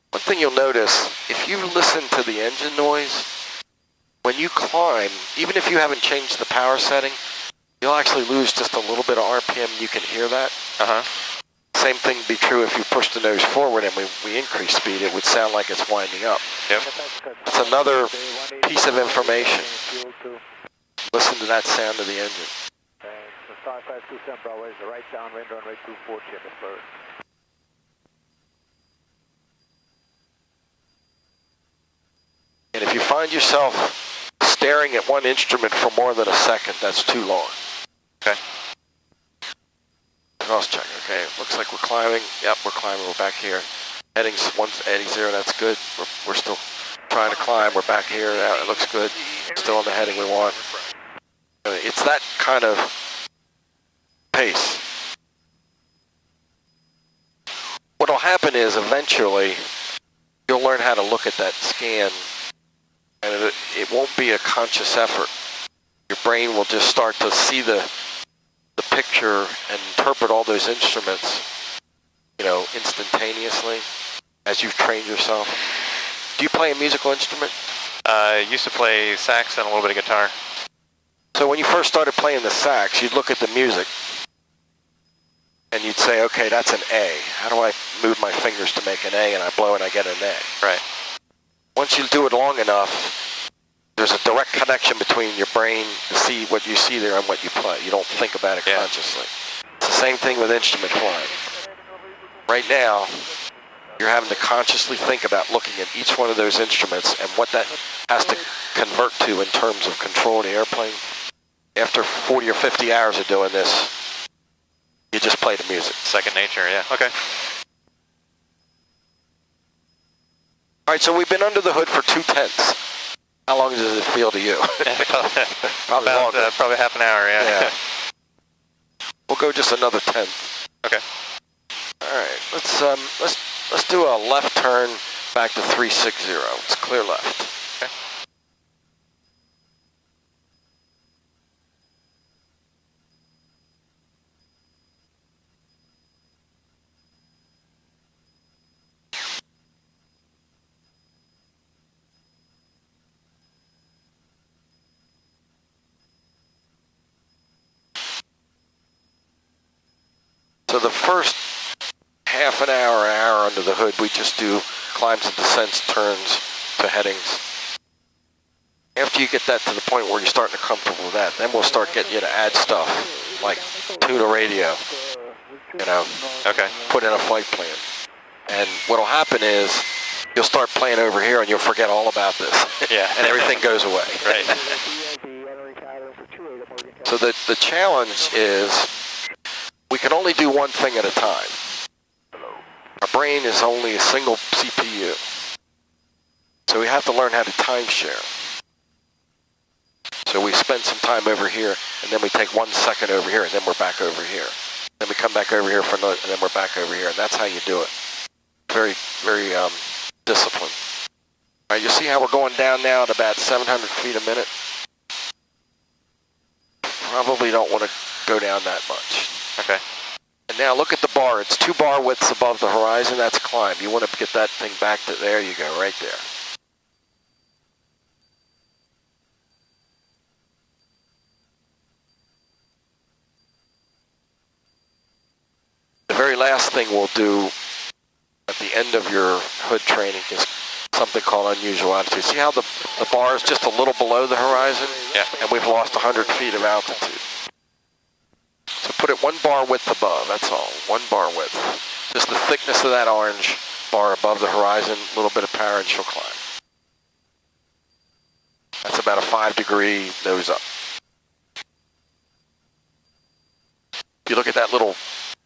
One thing you'll notice, if you listen to the engine noise, when you climb, even if you haven't changed the power setting, you'll actually lose just a little bit of RPM. You can hear that. Uh-huh. Same thing would be true if you push the nose forward and we increase speed. It would sound like it's winding up. Yep. It's another piece of information. Listen to that sound of the engine. Star 527 Bravo is the right downwind, runway 24, Chambersburg. And if you find yourself staring at one instrument for more than a second, that's too long. Okay. Cross check. Okay, looks like we're climbing. Yep, we're climbing. We're back here. Heading's 180. That's good. We're still trying to climb. We're back here. Now it looks good. Still on the heading we want. It's that kind of pace. What'll happen is eventually you'll learn how to look at that scan, and it won't be a conscious effort. Your brain will just start to see the picture and interpret all those instruments, instantaneously as you've trained yourself. Do you play a musical instrument? I used to play sax and a little bit of guitar. So when you first started playing the sax, you'd look at the music and you'd say, okay, that's an A. How do I move my fingers to make an A? And I blow and I get an A. Right. Once you do it long enough, there's a direct connection between your brain to see what you see there and what you play. You don't think about it consciously. It's the same thing with instrument flying. Right now, you're having to consciously think about looking at each one of those instruments and what that has to convert to in terms of control of the airplane. After 40 or 50 hours of doing this, you just play the music. Second nature, yeah. Okay. All right, so we've been under the hood for 2/10. How long does it feel to you? Probably About longer. probably half an hour, yeah. We'll go just another 10th. Okay. All right, let's do a left turn back to 360. It's clear left. Okay. So the first half an hour under the hood, we just do climbs and descents, turns to headings. After you get that to the point where you're starting to comfortable with that, then we'll start getting you to add stuff, like tune a radio, Okay. put in a flight plan. And what'll happen is you'll start playing over here and you'll forget all about this. Yeah. And everything goes away. Right. So the challenge is we can only do one thing at a time. Our brain is only a single CPU. So we have to learn how to timeshare. So we spend some time over here, and then we take 1 second over here, and then we're back over here. Then we come back over here for another, and then we're back over here, and that's how you do it. Very, very disciplined. All right, you see how we're going down now at about 700 feet a minute? Probably don't want to go down that much. Okay. And now look at the bar. It's 2 bar widths above the horizon. That's climb. You want to get that thing back to, there you go, right there. The very last thing we'll do at the end of your hood training is something called unusual altitude. See how the bar is just a little below the horizon? Yeah. And we've lost 100 feet of altitude. So put it 1 bar width above, that's all. 1 bar width. Just the thickness of that orange bar above the horizon, a little bit of power and she'll climb. That's about a 5-degree nose up. If you look at that little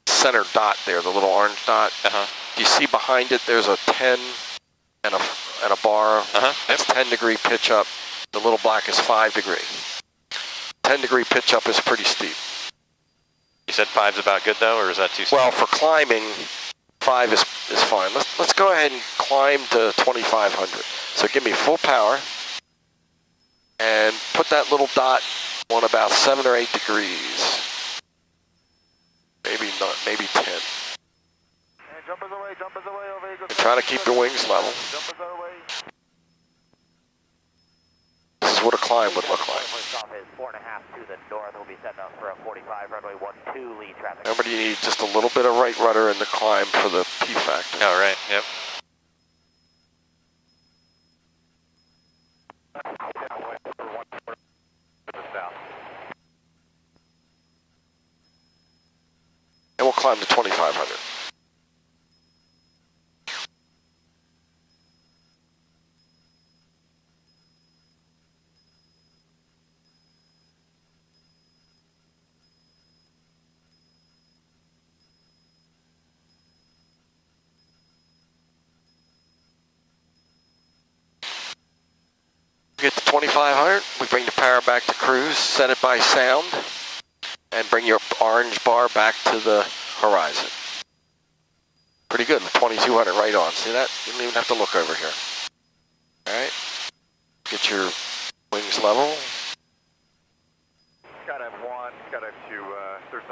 center dot there, the little orange dot, do you see behind it there's a 10 and a bar? That's 10-degree pitch up. The little black is 5-degree. 10-degree pitch up is pretty steep. You said 5's about good though, or is that too steep? Well, for climbing, 5 is fine. Let's go ahead and climb to 2,500. So give me full power and put that little dot on about 7 or 8 degrees. Maybe not, maybe 10. And try to keep your wings level. This is what a climb would look like. Remember, you need just a little bit of right rudder in the climb for the P factor. Oh, right. Yep. And we'll climb to 2,500. 7500. We bring the power back to cruise, set it by sound, and bring your orange bar back to the horizon. Pretty good, 2200 right on. See that? You don't even have to look over here. All right. Get your wings level. Skydive 1, Skydive 2, there's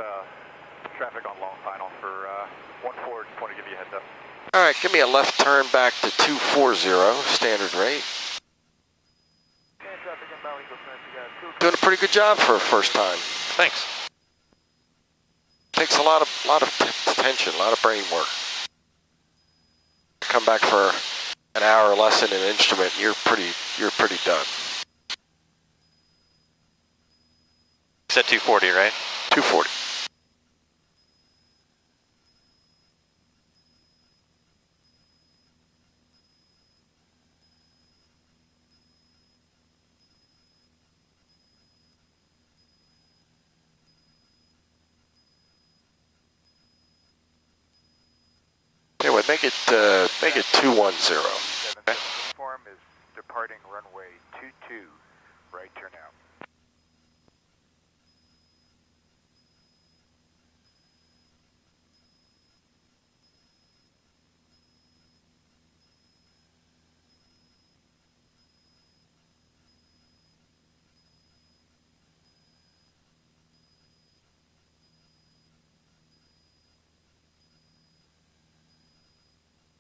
traffic on long final for 14, just want to give you a heads up. All right, give me a left turn back to 240, standard rate. Doing a pretty good job for a first time. Thanks. Takes a lot of attention, a lot of brain work. Come back for an hour lesson in instrument, you're pretty done. You said 240, right? 240. Anyway, make it 210. Okay. Form is departing runway 22, right turn out.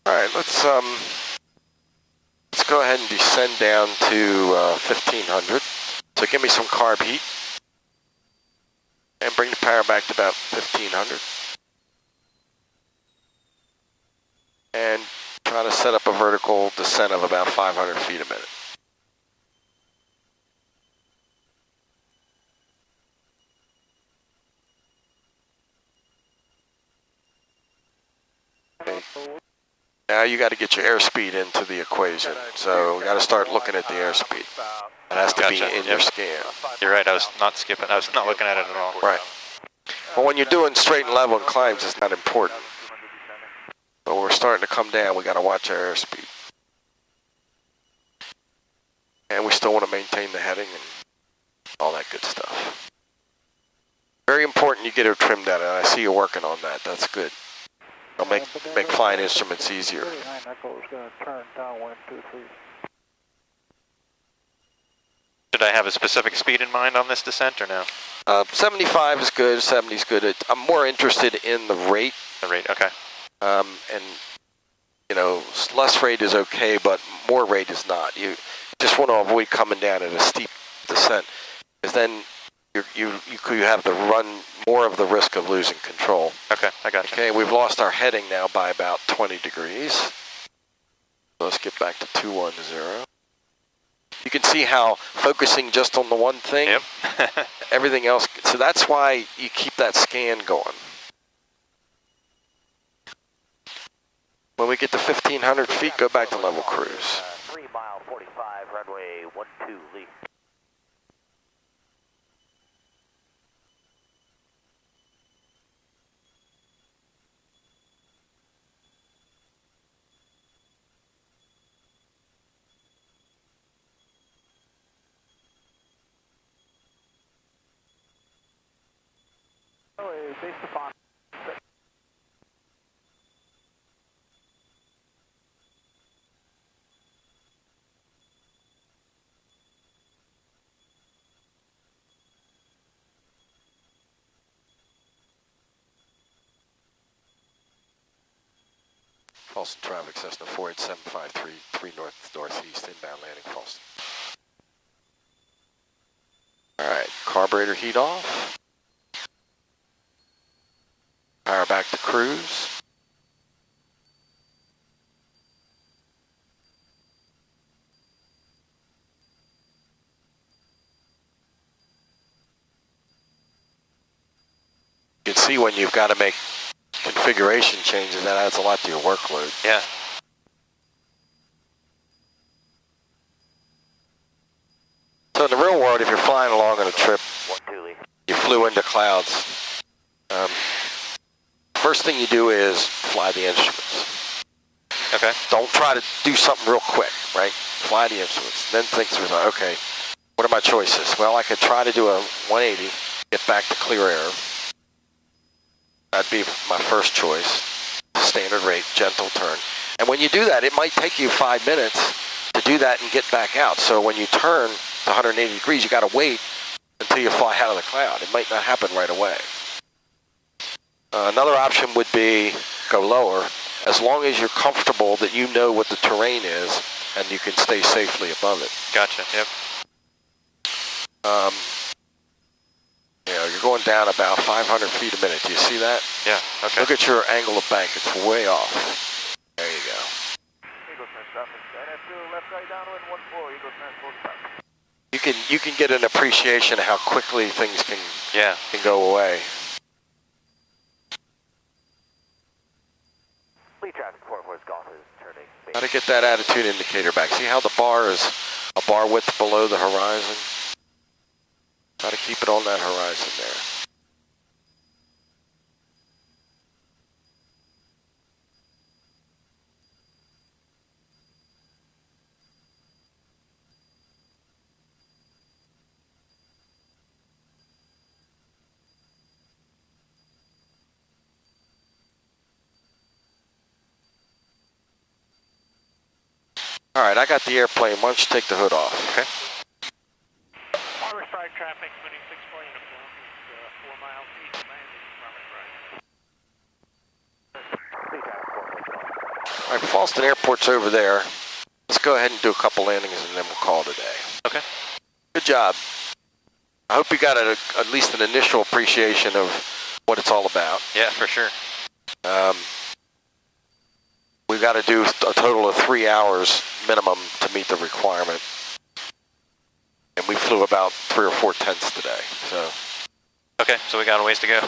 All right, let's go ahead and descend down to 1500. So give me some carb heat and bring the power back to about 1500. And try to set up a vertical descent of about 500 feet a minute. Okay. Now you got to get your airspeed into the equation. So we got to start looking at the airspeed. It has to be in your scan. You're right, I was not skipping. I was not looking at it at all. Right. Well, when you're doing straight and level and climbs, it's not important. But when we're starting to come down, we got to watch our airspeed. And we still want to maintain the heading and all that good stuff. Very important you get her trimmed out, and I see you working on that. That's good. It'll make flying instruments easier. Should I have a specific speed in mind on this descent or no? 75 is good, 70 is good. I'm more interested in the rate. The rate, okay. And, you know, less rate is okay, but more rate is not. You just want to avoid coming down at a steep descent, because then you have to run more of the risk of losing control. Okay, I got you. Okay, we've lost our heading now by about 20 degrees. So let's get back to 210. You can see how focusing just on the one thing, Yep. everything else, so that's why you keep that scan going. When we get to 1,500 feet, go back to level cruise. 3 mile 45, runway 12, Lee. Based upon Falston traffic, Cessna 48753, 3 northeast, inbound landing Falston. All right, carburetor heat off. Power back to cruise. You can see when you've got to make configuration changes, that adds a lot to your workload. Yeah. So in the real world, if you're flying along on a trip, 12, Lee. you flew into clouds, first thing you do is fly the instruments. Okay. Don't try to do something real quick, right? Fly the instruments. Then think through, okay, What are my choices? Well, I could try to do a 180, get back to clear air. That'd be my first choice. Standard rate, gentle turn. And when you do that, it might take you 5 minutes to do that and get back out. So when you turn to 180 degrees, you got to wait until you fly out of the cloud. It might not happen right away. Another option would be go lower, as long as you're comfortable that you know what the terrain is and you can stay safely above it. Gotcha. Yep. You're going down about 500 feet a minute. Do you see that? Yeah. Okay. Look at your angle of bank. It's way off. There you go. Eagles Nest traffic, NF2, left right downwind 14, Eagles Nest, full stop. You can get an appreciation of how quickly things can go away. Fleet traffic 44 Golf is turning. How to get that attitude indicator back. See how the bar is a bar width below the horizon? Got to keep it on that horizon there. All right, I got the airplane. Why don't you take the hood off? Okay. Farmers Pride traffic, winning 6-4 uniform, is 4 miles east of landing, Farmers Pride. All right, Falston Airport's over there. Let's go ahead and do a couple landings and then we'll call it a day. Okay. Good job. I hope you got at least an initial appreciation of what it's all about. Yeah, for sure. We've got to do a total of 3 hours minimum to meet the requirement. And we flew about 3 or 4 tenths today, so. Okay, so we got a ways to go.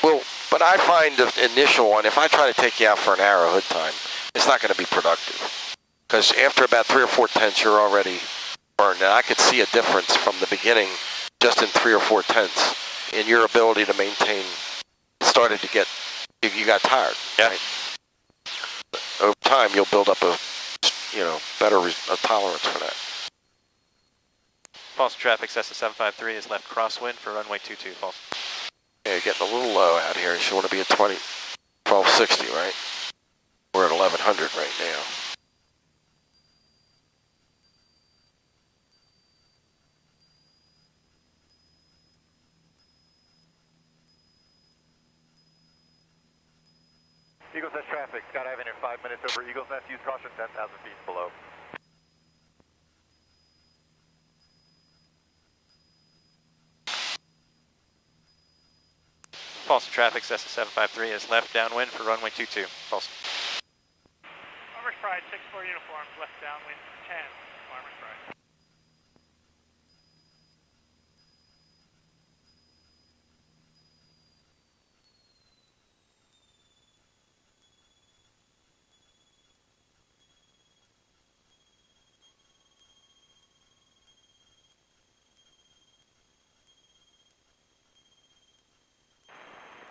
Well, but I find the initial one, if I try to take you out for an hour hood time, it's not going to be productive. Because after about 3 or 4 tenths, you're already burned. And I could see a difference from the beginning, just in 3 or 4 tenths, in your ability to maintain. Started to get, you got tired. Yeah. Right? Over time, you'll build up a better a tolerance for that. False traffic, Cessna 753 is left crosswind for runway 22, false. Yeah, you're getting a little low out here. You want to be at 1260, right? We're at 1100 right now. Eagles Nest traffic, skydiving in 5 minutes over Eagles Nest, use caution 10,000 feet below. False traffic, Cessna 753 is left downwind for runway 22, false. Farmers Pride, 6-4 uniform, left downwind 10, Farmers Pride.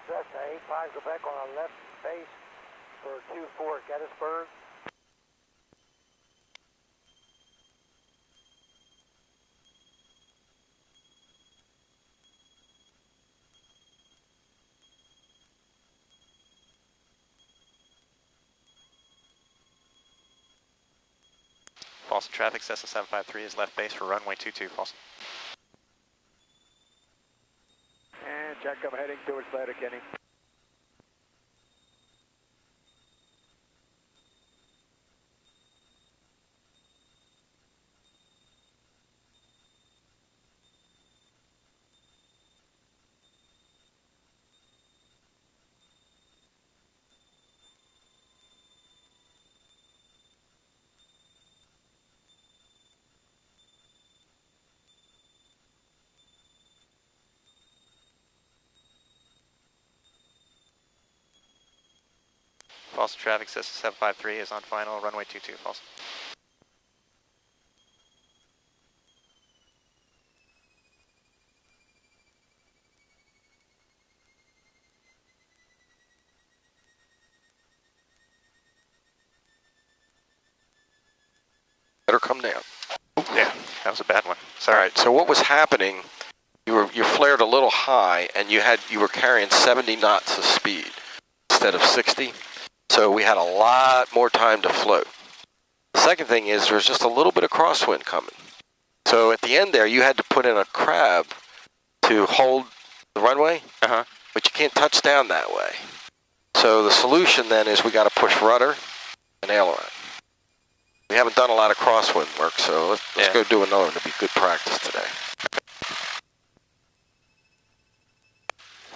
Cessna 85 Quebec on a left base for 24 Gettysburg. False traffic, Cessna 753 is left base for runway 22, false. And check, I'm heading towards Letterkenny. False traffic, Cessna 753 is on final, runway 22, false. Better come down. Yeah. that was a bad one. All Sorry. right. So what was happening? You flared a little high, and you were carrying 70 knots of speed instead of 60. So we had a lot more time to float. The second thing is there's just a little bit of crosswind coming. So at the end there, you had to put in a crab to hold the runway, Uh-huh. but you can't touch down that way. So the solution then is we got to push rudder and aileron. We haven't done a lot of crosswind work, so let's go do another one to be good practice today.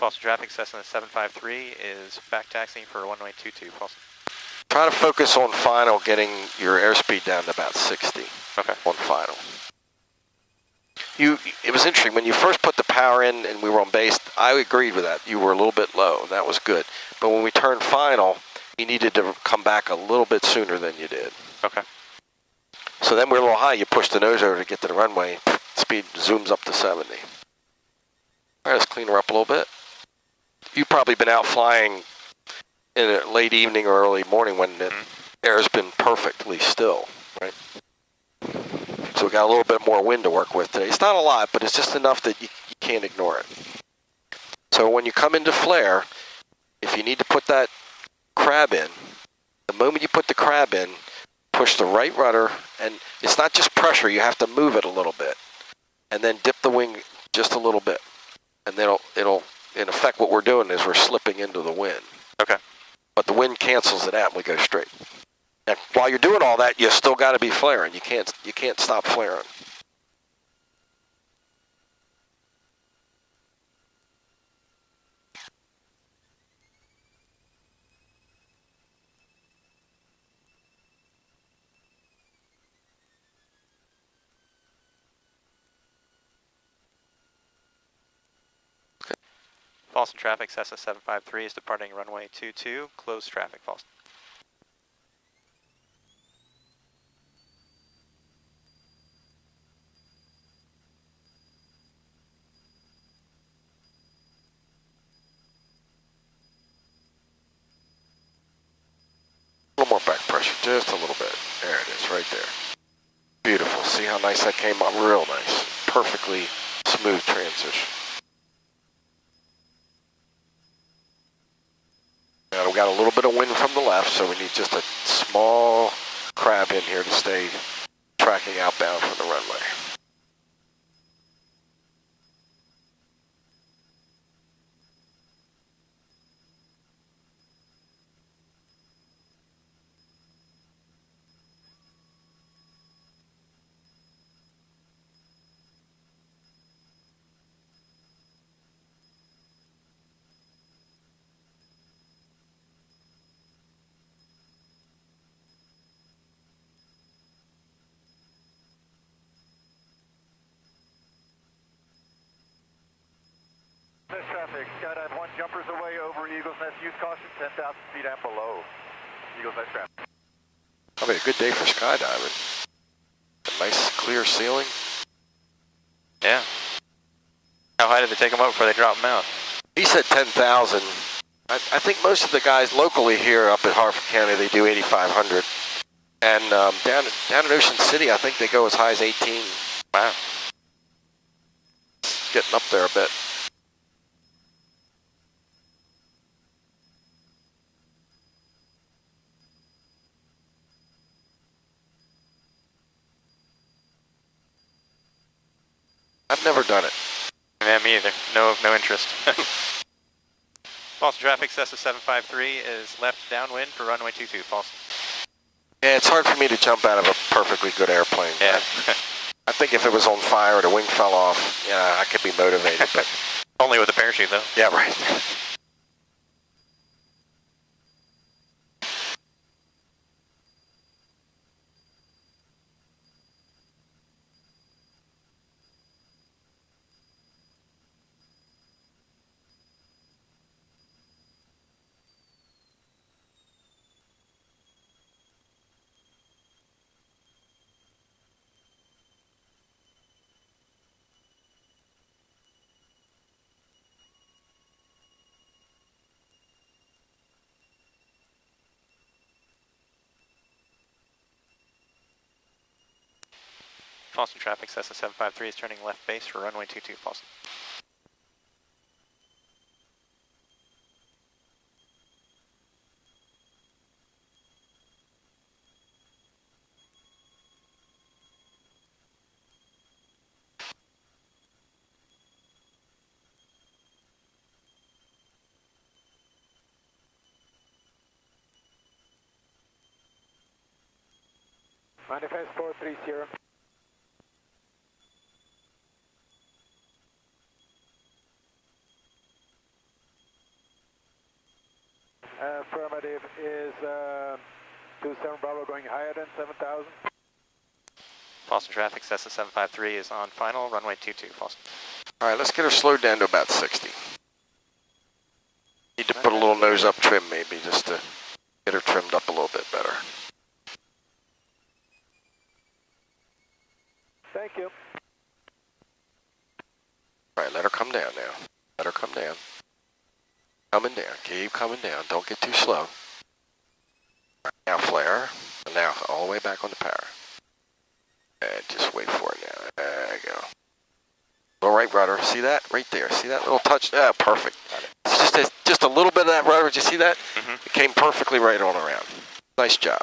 Boston traffic, Cessna 753 is back taxiing for runway 22. Boston. Try to focus on final, getting your airspeed down to about 60 Okay. on final. It was interesting, when you first put the power in and we were on base, I agreed with that. You were a little bit low, and that was good. But when we turned final, you needed to come back a little bit sooner than you did. Okay. So then we're a little high, you push the nose over to get to the runway, speed zooms up to 70. All right, let's clean her up a little bit. You've probably been out flying in a late evening or early morning when the air's been perfectly still, right? So we got a little bit more wind to work with today. It's not a lot, but it's just enough that you can't ignore it. So when you come into flare, if you need to put that crab in, the moment you put the crab in, push the right rudder, and it's not just pressure, you have to move it a little bit. And then dip the wing just a little bit. And then it'll in effect, what we're doing is we're slipping into the wind. Okay. But the wind cancels it out and we go straight. And while you're doing all that, you still got to be flaring. You can't stop flaring. Boston traffic, Cessna 753 is departing runway 22. Close traffic, Boston. A little more back pressure, just a little bit. There it is, right there. Beautiful. See how nice that came up? Real nice. Perfectly smooth transition. Now we got a little bit of wind from the left, so we need just a small crab in here to stay tracking outbound from the runway. This traffic, Skydive 1 jumpers away over Eagles Nest. Use caution, 10,000 feet and below. Eagles Nest traffic. Probably a good day for skydiving. A nice clear ceiling. Yeah. How high did they take them up before they dropped them out? He said 10,000. I think most of the guys locally here up at Harford County, they do 8,500. And down in Ocean City, I think they go as high as 18. Wow. Getting up there a bit. I've never done it. Yeah, me either. No interest. Boston traffic, Cessna 753 is left downwind for runway 22. Boston. Yeah, it's hard for me to jump out of a perfectly good airplane. Yeah. I think if it was on fire or the wing fell off, yeah, I could be motivated, but Only with a parachute, though. yeah, right. Boston traffic, Cessna 753 is turning left base for runway 22, Boston. Manifest 430. Affirmative is 27 Bravo going higher than 7,000. Boston traffic, Cessna 753 is on final, runway 22, Boston. All right, let's get her slowed down to about 60. Need to put a little nose up trim maybe just to get her trimmed up a little bit better. Thank you. All right, let her come down now. Let her come down. Coming down. Keep coming down. Don't get too slow. All right, now flare. And now all the way back on the power. And just wait for it now. There you go. Little right rudder. See that? Right there. See that little touch? Ah, perfect. It's just a little bit of that rudder. Did you see that? Mm-hmm. It came perfectly right on around. Nice job.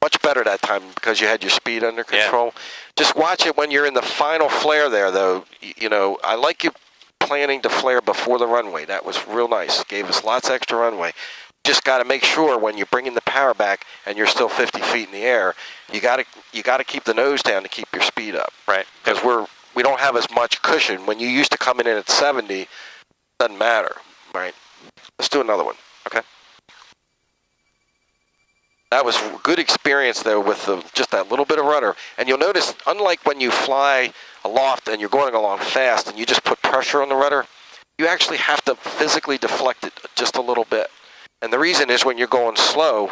Much better that time because you had your speed under control. Yeah. Just watch it when you're in the final flare there, though. You know, I like you planning to flare before the runway. That was real nice. Gave us lots of extra runway. Just got to make sure when you're bringing the power back and you're still 50 feet in the air, you got to keep the nose down to keep your speed up. Right. Because we don't have as much cushion. When you used to coming in at 70, doesn't matter. Right. Let's do another one. Okay. That was a good experience, though, with just that little bit of rudder. And you'll notice, unlike when you fly aloft and you're going along fast and you just put pressure on the rudder, you actually have to physically deflect it just a little bit. And the reason is when you're going slow,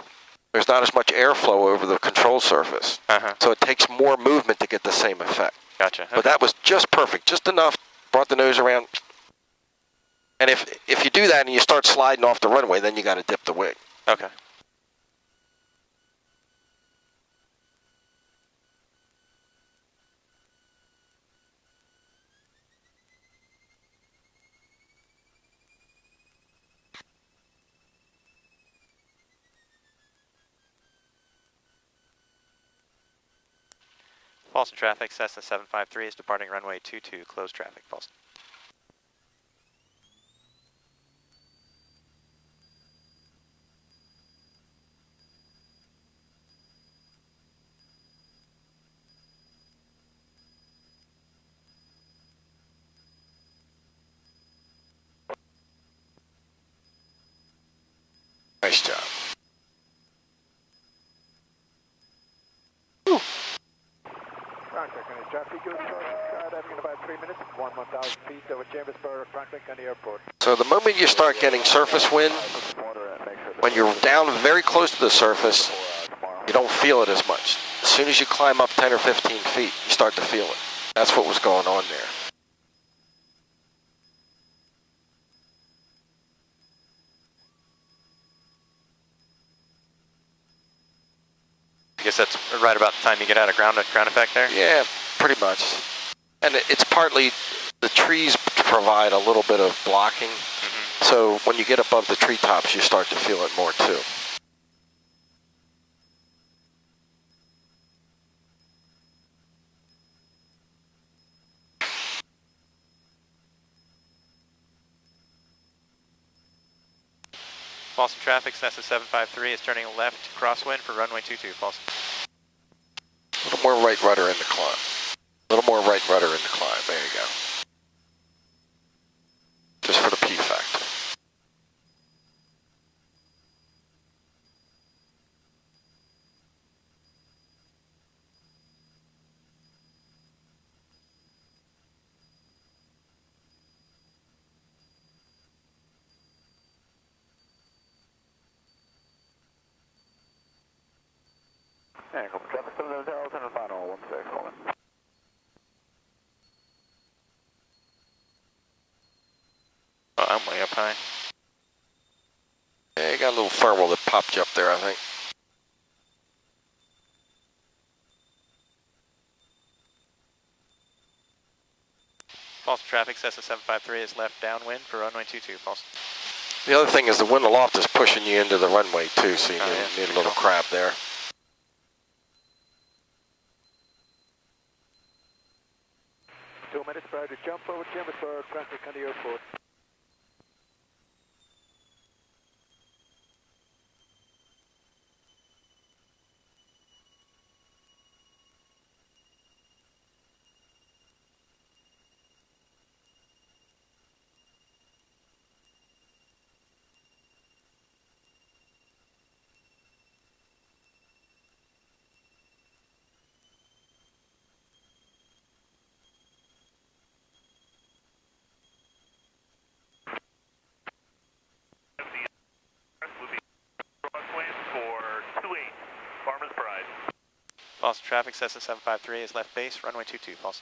there's not as much airflow over the control surface. So it takes more movement to get the same effect. Gotcha. Okay. But that was just perfect, just enough. Brought the nose around. And if you do that and you start sliding off the runway, then you got to dip the wing. Okay. Boston traffic, Cessna 753 is departing runway 22, closed traffic, Boston. Nice job. Franklin, is traffic good? Skydiving in about 3 minutes, 1,000 feet over Chambersburg, Franklin County Airport. So the moment you start getting surface wind, when you're down very close to the surface, you don't feel it as much. As soon as you climb up 10 or 15 feet, you start to feel it. That's what was going on there. I guess that's right about the time you get out of ground effect there? Yeah, pretty much. And it's partly the trees provide a little bit of blocking. So when you get above the treetops, you start to feel it more too. Boston traffic, Cessna 753 is turning left crosswind for runway 22, Boston. A little more right rudder in the climb. A little more right rudder in the climb. There you go. Just for the P factor. And couple traffic, 7,000 and final 16, calling. Oh, I'm way up high. Yeah, you got a little firewall that popped you up there, I think. False traffic, Cessna 753 is left downwind for runway 22, false. The other thing is the wind aloft is pushing you into the runway too, so you need a little crab there. Two minutes prior to jump over Chambersburg, Franklin County Airport. False traffic, Cessna 753 is left base, runway 22, false.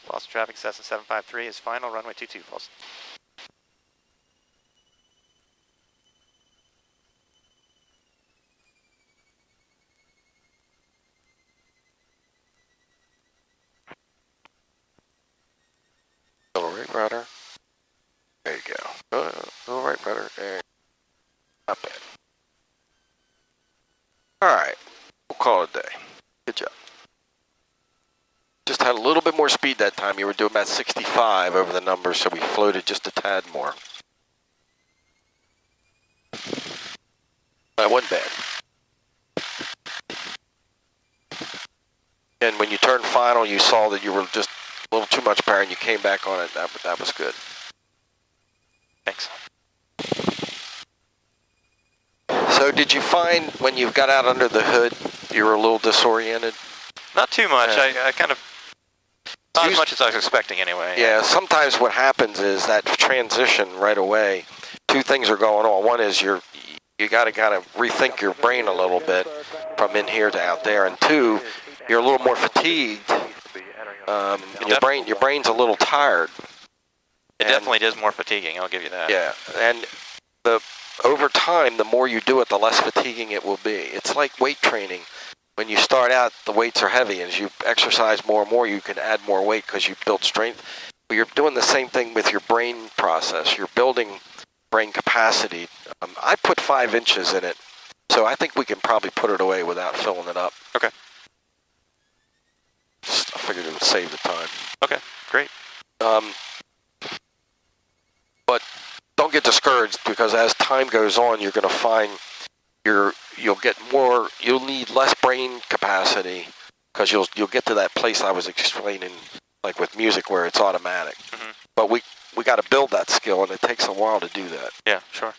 False traffic, Cessna 753 is final, runway 22, false. Little right rudder. There you go. Little right rudder. There. Not bad. Alright. We'll call it a day. Good job. Just had a little bit more speed that time. You were doing about 65 over the numbers, so we floated just a tad more. That wasn't bad. And when you turned final, you saw that you were just a little too much power and you came back on it. That was good. Thanks. So did you find when you got out under the hood, you were a little disoriented? Not too much. Yeah. I kind of, not as much as I was expecting anyway. Yeah, sometimes what happens is that transition right away, two things are going on. One is you got to kind of rethink your brain a little bit from in here to out there, and two, you're a little more fatigued, and your brain's a little tired. It definitely is more fatiguing, I'll give you that. Yeah, and over time, the more you do it, the less fatiguing it will be. It's like weight training. When you start out, the weights are heavy. As you exercise more and more, you can add more weight because you build strength. But you're doing the same thing with your brain process. You're building brain capacity. I put 5 inches in it, so I think we can probably put it away without filling it up. Okay. I figured it would save the time. Okay, great. But don't get discouraged, because as time goes on, you're going to find you'll need less brain capacity, because you'll get to that place I was explaining, like with music, where it's automatic. Mm-hmm. But we got to build that skill, and it takes a while to do that. Yeah, sure.